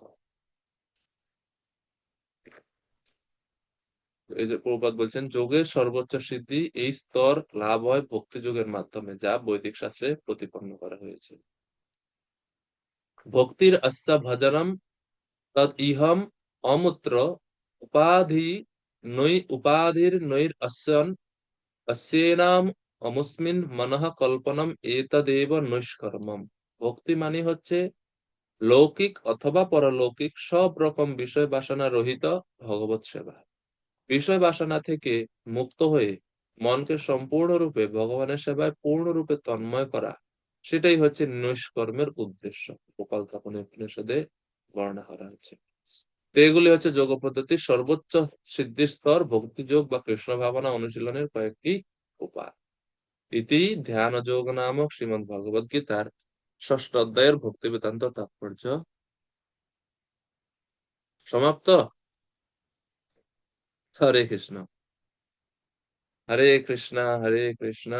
এই যে প্রভুপাদ বলছেন, যোগের সর্বোচ্চ সিদ্ধি এই স্তর লাভ হয় ভক্তি যোগের মাধ্যমে, যা বৈদিক শাস্ত্রে প্রতিপন্ন করা হয়েছে। ভক্তির অস্য ভজনম তদ ইহম অমূত্র উপাধি উপাধির নৈর অস্যন অস্যেনাম অমুস্মিন মনঃ কল্পনম এতদেব নৈষ্কর্মম। ভক্তি মানে হচ্ছে লৌকিক অথবা পরলৌকিক সব রকম বিষয় বাসনা রহিত ভগবত সেবা। বিষয় বাসনা থেকে মুক্ত হয়ে মনকে সম্পূর্ণরূপে ভগবানের সেবায় পূর্ণরূপে তন্ময় করা, সেটাই হচ্ছে নৈষ্কর্মের উদ্দেশ্য। গোপাল তপন উপনিষদে বর্ণনা করা হচ্ছে। তো এগুলি হচ্ছে যোগ পদ্ধতির সর্বোচ্চ সিদ্ধির স্তর, ভক্তি যোগ বা কৃষ্ণ ভাবনা অনুশীলনের কয়েকটি উপায়। ইতি ধ্যান যোগ নামক শ্রীমদ্ ভগবদ গীতার 6ষ্ঠ অধ্যায়ের ভক্তি বেদান্ত তাৎপর্য সমাপ্ত। হরে কৃষ্ণ, হরে কৃষ্ণ, হরে কৃষ্ণ।